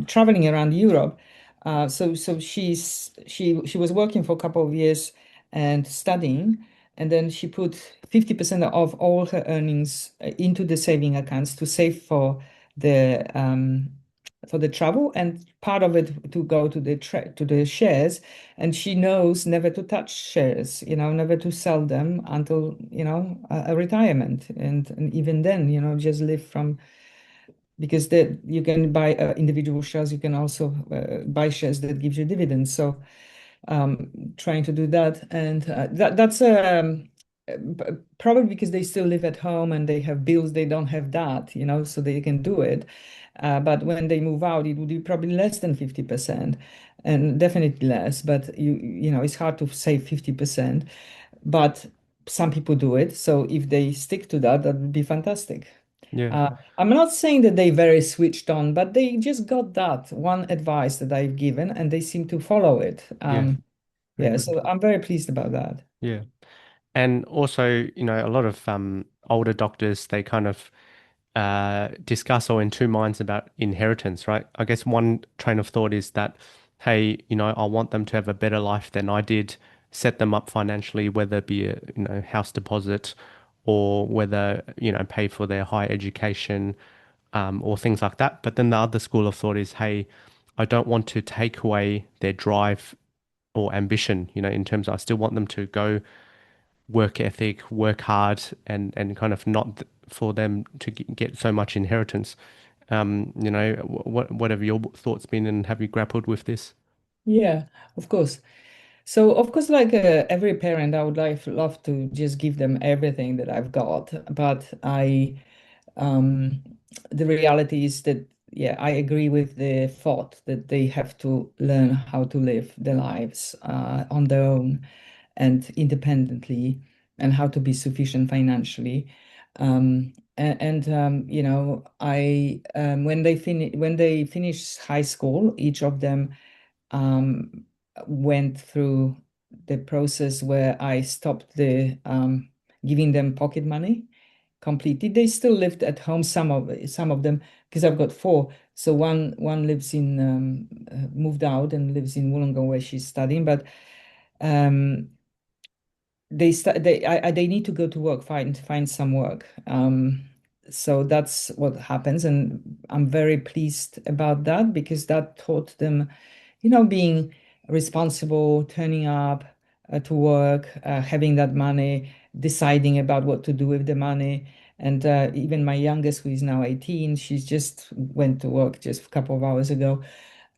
traveling around Europe, so she was working for a couple of years and studying, and then she put 50% of all her earnings into the saving accounts to save the for the travel, and part of it to go to the shares. And she knows never to touch shares, never to sell them until a retirement, and even then, just live from, because you can buy individual shares, you can also buy shares that gives you dividends. So trying to do that, and that's probably because they still live at home and they have bills, they don't have that, so they can do it. But when they move out, it would be probably less than 50%, and definitely less. But it's hard to save 50%, but some people do it. So if they stick to that, that would be fantastic. Yeah. I'm not saying that they very switched on, but they just got that one advice that I've given and they seem to follow it. Yeah. Very Yeah, good. so I'm very pleased about that. Yeah. And also, a lot of older doctors, they kind of discuss or in two minds about inheritance, right? I guess one train of thought is that, hey, I want them to have a better life than I did, set them up financially, whether it be a, house deposit or whether, pay for their higher education, or things like that. But then the other school of thought is, hey, I don't want to take away their drive or ambition, in terms of I still want them to go work ethic, work hard, and kind of not for them to get so much inheritance. What have your thoughts been, and have you grappled with this? Yeah, of course. So, of course, like every parent, I would love to just give them everything that I've got. But um, the reality is that, yeah, I agree with the thought that they have to learn how to live their lives on their own and independently, and how to be sufficient financially. I when they finish high school, each of them um, went through the process where I stopped the giving them pocket money completely. They still lived at home, some of them, because I've got four. So one lives in moved out and lives in Wollongong where she's studying, but um, they need to go to work, find some work. So that's what happens, and I'm very pleased about that because that taught them, being responsible, turning up to work, having that money, deciding about what to do with the money. And even my youngest, who is now 18, she's just went to work just a couple of hours ago,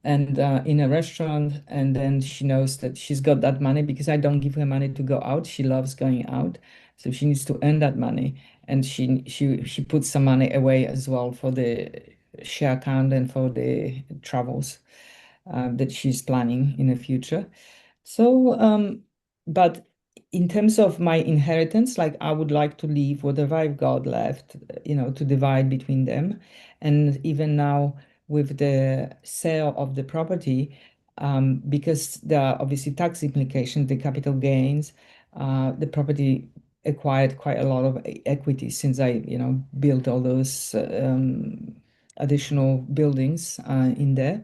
and in a restaurant, and then she knows that she's got that money because I don't give her money to go out. She loves going out, so she needs to earn that money, and she puts some money away as well for the share account and for the travels that she's planning in the future. So, but in terms of my inheritance, like I would like to leave whatever I've got left, to divide between them. And even now with the sale of the property, because there are obviously tax implications, the capital gains, the property acquired quite a lot of equity since I, built all those additional buildings in there.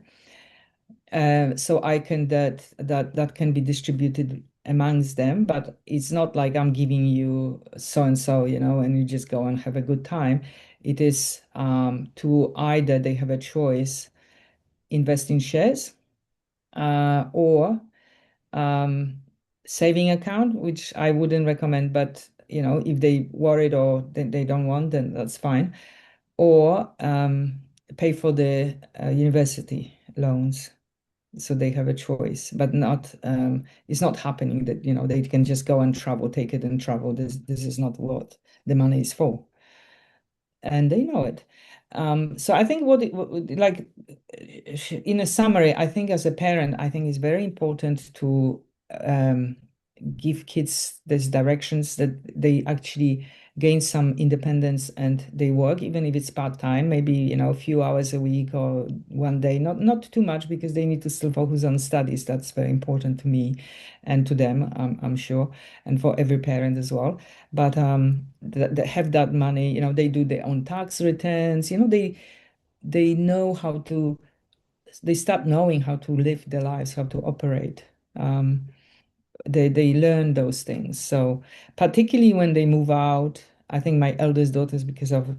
So I can that can be distributed amongst them, but it's not like I'm giving you so and so, and you just go and have a good time. It is to either they have a choice, invest in shares, or um, saving account, which I wouldn't recommend, but if they worried or they don't want, then that's fine. Or pay for the university loans, so they have a choice, but not it's not happening that they can just go and travel, take it and travel. This is not what the money is for, and they know it. So I think like in a summary, I think as a parent, I think it's very important to um, give kids these directions that they actually gain some independence and they work, even if it's part-time, maybe, a few hours a week or one day, not too much because they need to still focus on studies. That's very important to me and to them, I'm sure, and for every parent as well. But they have that money, they do their own tax returns, they know how to, they start knowing how to live their lives, how to operate. Um, they learn those things. So particularly when they move out, I think my eldest daughter, because of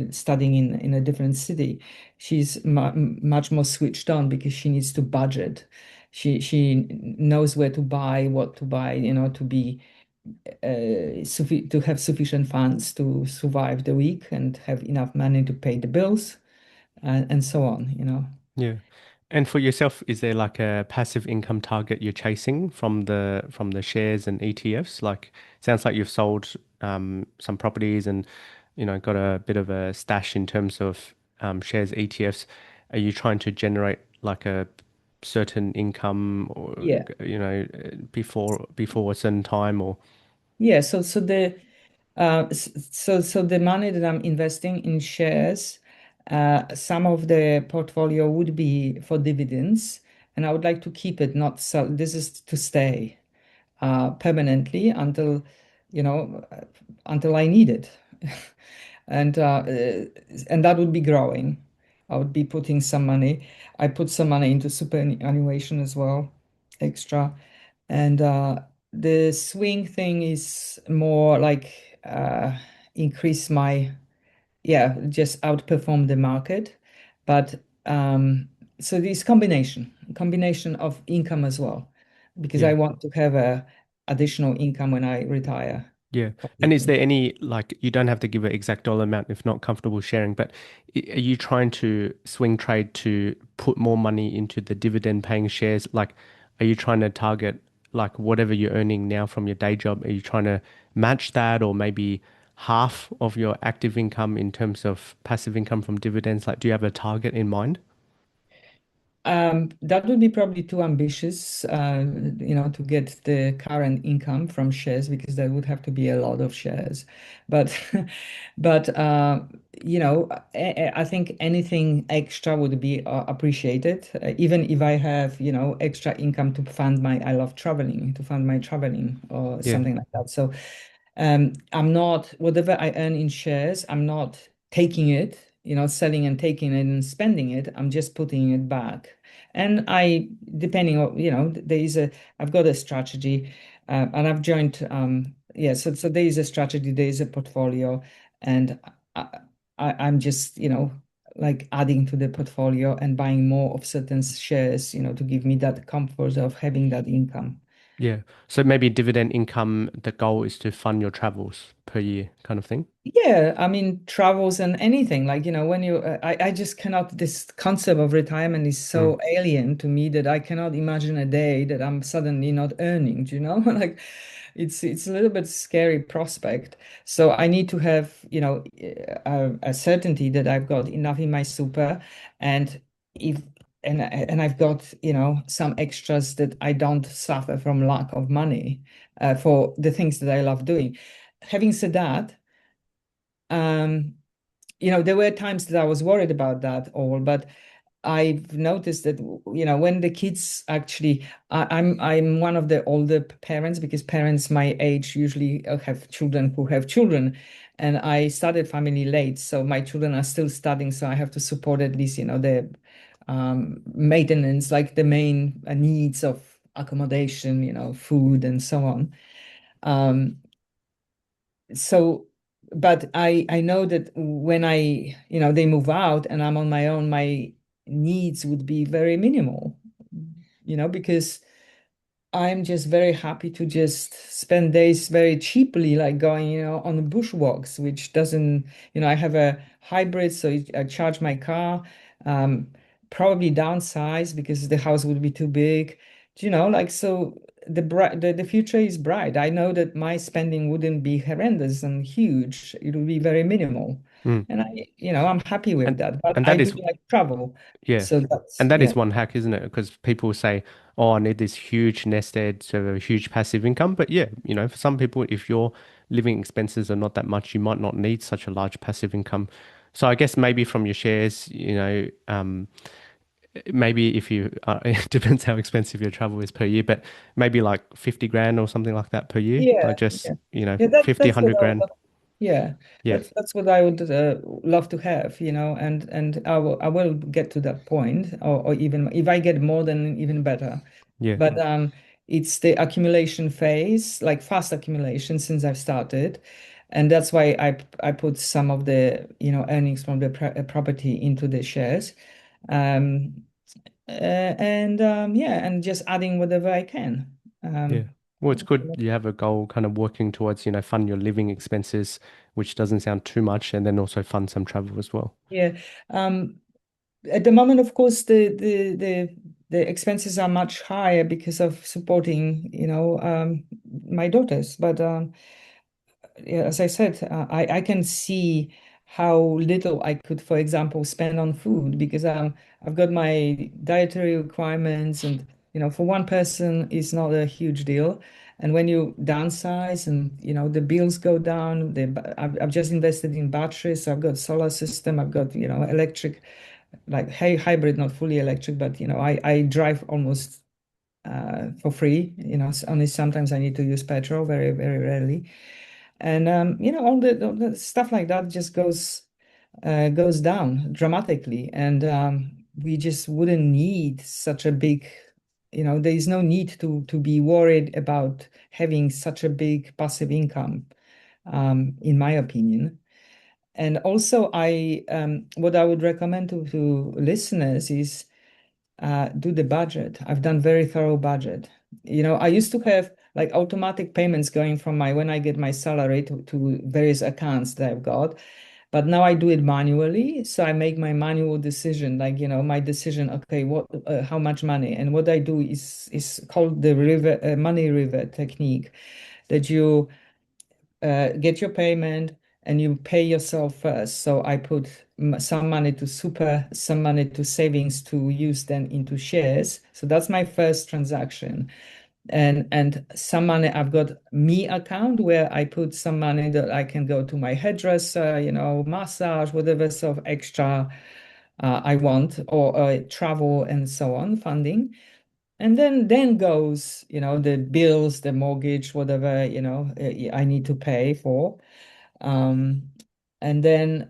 studying in a different city, she's much more switched on because she needs to budget. She knows where to buy, what to buy, to be to have sufficient funds to survive the week and have enough money to pay the bills and so on. Yeah. And for yourself, is there like a passive income target you're chasing from the shares and ETFs? Like, sounds like you've sold some properties and got a bit of a stash in terms of shares, ETFs. Are you trying to generate like a certain income or Yeah. before a certain time or Yeah, so the money that I'm investing in shares, some of the portfolio would be for dividends, and I would like to keep it, not sell. This is to stay permanently you know, uh, until I need it, and that would be growing. I would be putting some money. I put some money into superannuation as well, extra. And the swing thing is more like increase my, yeah, just outperform the market. But so this combination of income as well, because yeah. I want to have a additional income when I retire Yeah. And is completely. there any, like, you don't have to give an exact dollar amount if not comfortable sharing, but are you trying to swing trade to put more money into the dividend paying shares? Like, are you trying to target like whatever you're earning now from your day job? Are you trying to match that or maybe half of your active income in terms of passive income from dividends? Like, do you have a target in mind? That would be probably too ambitious, to get the current income from shares because there would have to be a lot of shares. But, but I think anything extra would be appreciated, even if I have, extra income to fund I love traveling, to fund my traveling or Yeah. something like that. So I'm not, whatever I earn in shares, I'm not taking it, selling and taking it and spending it. I'm just putting it back. And depending on, I've got a strategy, and I've joined, yeah, so there is a strategy, there is a portfolio, and I, I'm just, like adding to the portfolio and buying more of certain shares, to give me that comfort of having that income. Yeah. So maybe dividend income, the goal is to fund your travels per year kind of thing. Yeah, I mean, travels and anything like, when I just cannot, this concept of retirement is Mm. so alien to me that I cannot imagine a day that I'm suddenly not earning, do you know? Like it's a little bit scary prospect. So I need to have, a certainty that I've got enough in my super and if and I've got, some extras that I don't suffer from lack of money for the things that I love doing. Having said that, um, there were times that I was worried about that all, but I've noticed that, when the kids actually, I'm one of the older parents because parents my age usually have children who have children, and I started family late, so my children are still studying, so I have to support at least, the maintenance, like the main needs of accommodation, food and so on. Um, so but I know that when they move out and I'm on my own, my needs would be very minimal, because I'm just very happy to just spend days very cheaply, like going, on bushwalks, which doesn't, I have a hybrid, so I charge my car, um, probably downsize because the house would be too big, like so. The future is bright. I know that my spending wouldn't be horrendous and huge. It would be very minimal, Mm. and I'm happy with And that. But and I that do is like travel, yeah. so that's And that yeah. is one hack, isn't it? Because people say, "Oh, I need this huge nest egg to have a huge passive income." But yeah, for some people, if your living expenses are not that much, you might not need such a large passive income. So I guess maybe from your shares, maybe if you, it depends how expensive your travel is per year, but maybe like 50 grand or something like that per year. Yeah, Like just, yeah, yeah. 50, That's what 100 I would grand. love. Yeah, Yeah. that's what I would love to have, and I will get to that point, or even if I get more, then even better. Yeah. But it's the accumulation phase, like fast accumulation since I've started, and that's why I put some of the earnings from the property into the shares, um, and yeah, and just adding whatever I can. Yeah. Um, Well, it's good you have a goal kind of working towards, fund your living expenses, which doesn't sound too much, and then also fund some travel as well. Yeah. Um, at the moment, of course, the expenses are much higher because of supporting, my daughters. But yeah, as I said, I can see how little I could, for example, spend on food because I've got my dietary requirements, and for one person, it's not a huge deal. And when you downsize and the bills go down, I've just invested in batteries. So I've got solar system. I've got electric, like hey, hybrid, not fully electric, but I drive almost for free. Only sometimes I need to use petrol, very very rarely. And all the stuff like that just goes down dramatically, and we just wouldn't need such a big, there is no need to be worried about having such a big passive income, in my opinion. And also, what I would recommend to listeners is do the budget. I've done very thorough budget. I used to have like automatic payments going from my when I get my salary to various accounts that I've got. But now I do it manually. So I make my manual decision, like, my decision, okay, how much money? And what I do is called the money river technique, that you get your payment and you pay yourself first. So I put some money to super, some money to savings to use then into shares. So that's my first transaction. And some money I've got me account where I put some money that I can go to my hairdresser, massage, whatever sort of extra I want, or travel and so on, funding. And then goes, the bills, the mortgage, whatever, I need to pay for. Um, and then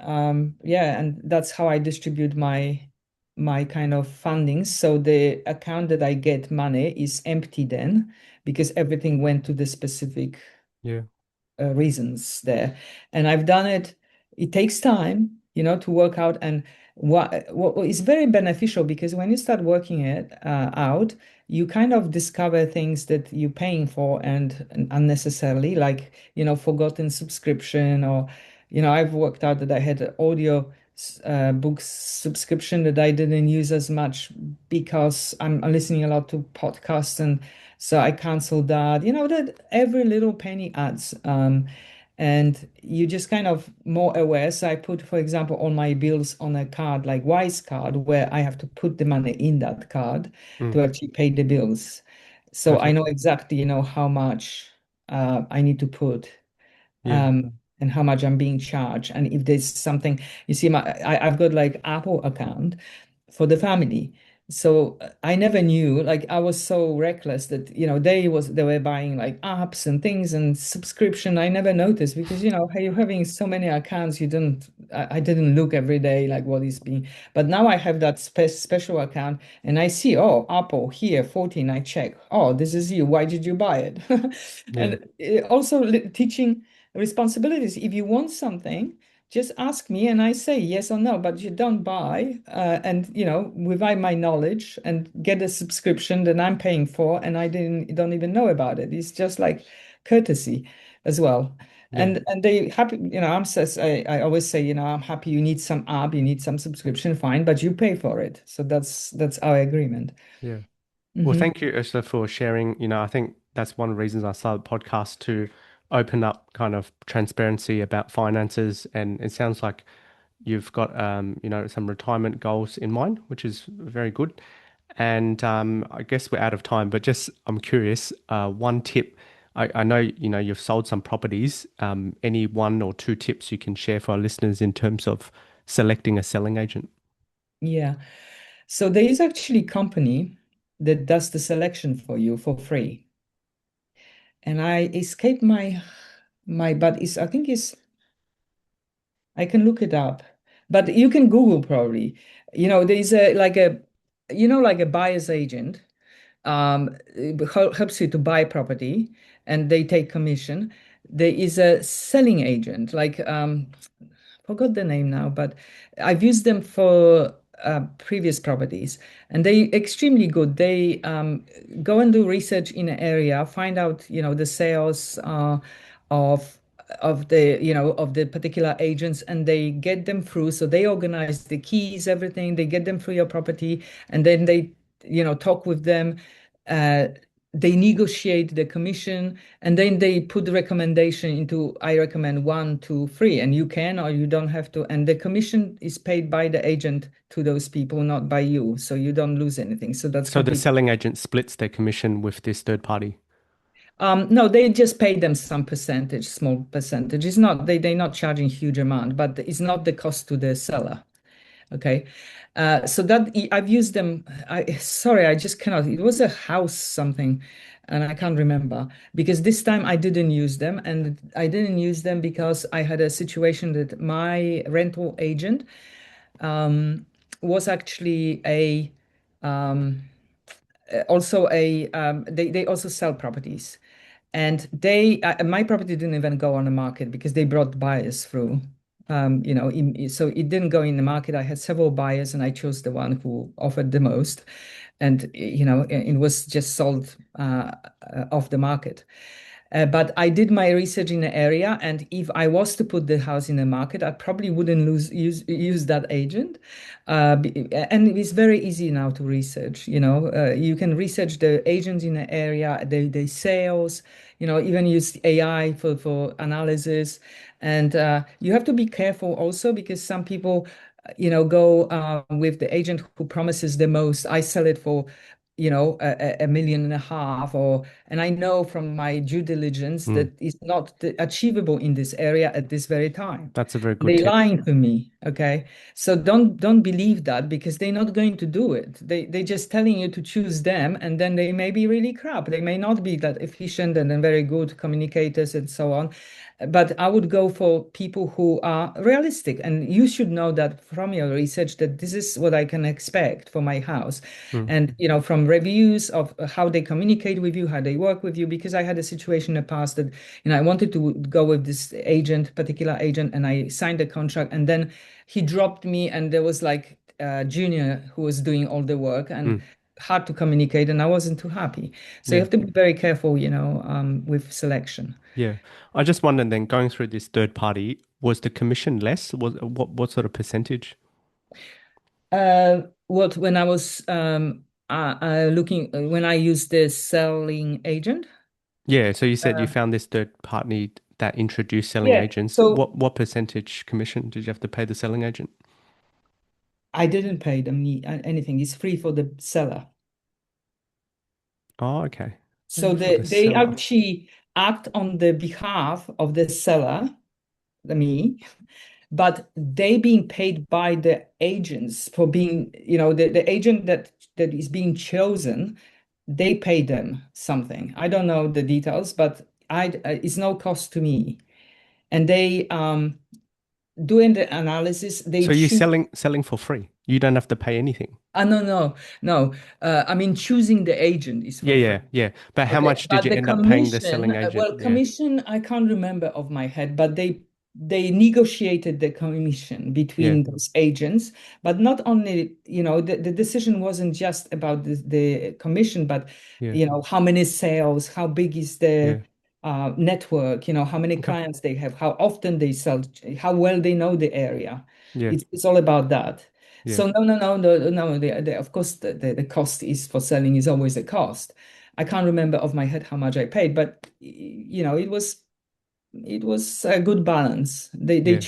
yeah, and that's how I distribute my kind of funding. So the account that I get money is empty then because everything went to the specific Yeah. reasons there. And I've done it. It takes time, to work out. And what is very beneficial because when you start working it out, you kind of discover things that you're paying for and unnecessarily, like, forgotten subscription, or, I've worked out that I had an audio books subscription that I didn't use as much because I'm listening a lot to podcasts, and so I canceled that. That every little penny adds. And you just kind of more aware. So I put, for example, all my bills on a card like Wise card, where I have to put the money in that card Mm. to actually pay the bills. So I Perfect. know exactly, how much I need to put, Yeah. and how much I'm being charged. And if there's something, you see, I've got like Apple account for the family. So I never knew, like I was so reckless that, they were buying like apps and things and subscription. I never noticed because, you're having so many accounts, I didn't look every day like what is being, but now I have that special account and I see, oh, Apple here, 14, I check. Oh, this is you. Why did you buy it? Yeah. And also teaching responsibilities. If you want something, just ask me and I say yes or no, but you don't buy and without my knowledge and get a subscription that I'm paying for and I didn't don't even know about it. It's just like courtesy as well. Yeah, And they happy, I always say, I'm happy you need some app, you need some subscription, fine, but you pay for it. So that's our agreement. yeah. Well, Hmm. thank you, Ursula, for sharing. I think that's one of the reasons I started the podcast to open up kind of transparency about finances. And it sounds like you've got, some retirement goals in mind, which is very good. And I guess we're out of time, but just I'm curious, one tip. I know, you've sold some properties. Any one or two tips you can share for our listeners in terms of selecting a selling agent? Yeah. So there is actually a company that does the selection for you for free. And I escaped but I think it's I can look it up. But you can Google probably. There's like a buyer's agent. It helps you to buy property and they take commission. There is a selling agent, forgot the name now, but I've used them for previous properties, and they extremely good. They go and do research in an area, find out, the sales of of the particular agents, and they get them through. So they organize the keys, everything. They get them through your property, and then they, talk with them. Uh, they negotiate the commission and then they put the recommendation into, I recommend 1, 2, 3, and you can or you don't have to. And the commission is paid by the agent to those people, not by you. So you don't lose anything. So that's So the completely. selling agent splits their commission with this third party. No, they just pay them some percentage, small percentage. It's not they're not charging huge amount, but it's not the cost to the seller. Okay. So that I've used them. Sorry, I just cannot. It was a house something, and I can't remember because this time I didn't use them, and I didn't use them because I had a situation that my rental agent um, was actually a um, also a they also sell properties, and my property didn't even go on the market because they brought buyers through. So it didn't go in the market. I had several buyers, and I chose the one who offered the most, and it was just sold off the market. But I did my research in the area, and if I was to put the house in the market, I probably wouldn't use that agent. And it's very easy now to research. You can research the agents in the area, the sales. Even use AI for analysis, and you have to be careful also because some people, go with the agent who promises the most. I sell it for a million and a half, and I know from my due diligence Mm, that it's not achievable in this area at this very time. that's a very good They tip. lying to me, okay? So don't believe that because they're not going to do it. They're just telling you to choose them, and then they may be really crap. They may not be that efficient and then very good communicators and so on. But I would go for people who are realistic, and you should know that from your research that this is what I can expect for my house, Mm. and from reviews of how they communicate with you, how they work with you. Because I had a situation in the past that I wanted to go with this particular agent, and I signed a contract, and then he dropped me, and there was like a junior who was doing all the work and Mm. hard to communicate, and I wasn't too happy. So you Yeah, have to be very careful, with selection. yeah. I just wondered then, going through this third party, was the commission less? Was what sort of percentage? What when I was looking when I used the selling agent. Yeah, so you said you Uh, found this third party that introduced selling yeah, agents. so What percentage commission did you have to pay the selling agent? I didn't pay them anything. It's free for the seller. Oh, okay. So Free for the they seller. actually act on the behalf of the seller, me, but they being paid by the agents for being, the agent that is being chosen, they pay them something. I don't know the details, but it's no cost to me. And they doing the analysis, they So you're choose. selling for free. You don't have to pay anything. No, no, no. I mean, choosing the agent is Yeah, for free. yeah, yeah. But how Okay, much did but you the end up paying the commission, selling agent? well, Yeah. commission, I can't remember of my head, but they negotiated the commission Yeah. between those agents, but not only, the decision wasn't just about the commission, but, Yeah. how many sales, how big is Yeah. the network, how many Okay. clients they have, how often they sell, how well they know the area. Yeah. It's all about that. Yeah. So no, no, no, no, no. Of course, the cost is for selling is always a cost. I can't remember off my head how much I paid, but it was a good balance. They Yeah.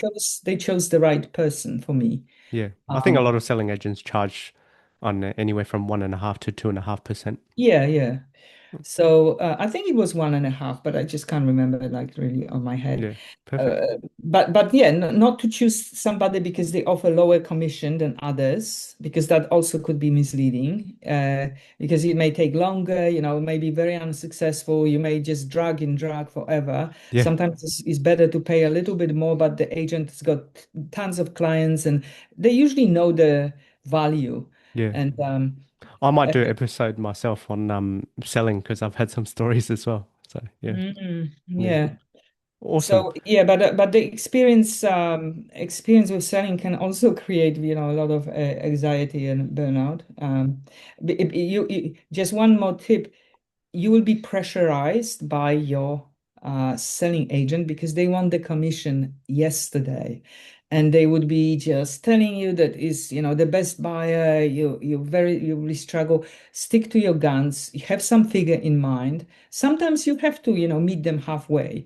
chose the right person for me. Yeah. I think a Um, lot of selling agents charge on anywhere from 1.5 to 2.5%. yeah, yeah. So I think it was 1.5, but I just can't remember like really on my head. Yeah. Perfect. But yeah, not to choose somebody because they offer lower commission than others, because that also could be misleading. Because it may take longer, may be very unsuccessful. You may just drag and drag forever. Yeah. Sometimes it's better to pay a little bit more, but the agent has got tons of clients and they usually know the value. Yeah. And I might uh, do an episode myself on selling because I've had some stories as well. So yeah. Yeah. yeah. Awesome. So yeah, but the experience with selling can also create, a lot of anxiety and burnout. Just one more tip: you will be pressurized by your selling agent because they want the commission yesterday, and they would be just telling you that is, the best buyer. You really struggle. Stick to your guns. You have some figure in mind. Sometimes you have to, meet them halfway,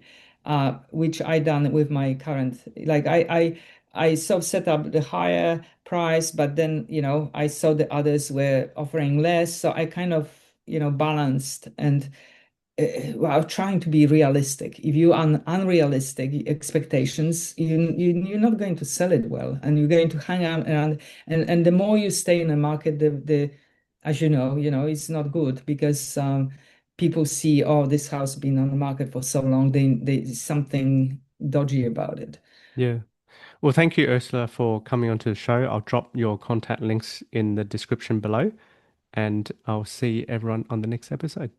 which I done with my current. Like I sort of set up the higher price, but then, I saw the others were offering less, so I kind of, balanced and well, trying to be realistic. If you are unrealistic expectations, you're not going to sell it well, and you're going to hang out around. And the more you stay in the market, the as it's not good because people see, oh, this house has been on the market for so long. There's something dodgy about it. Yeah. Well, thank you, Ursula, for coming onto the show. I'll drop your contact links in the description below, and I'll see everyone on the next episode.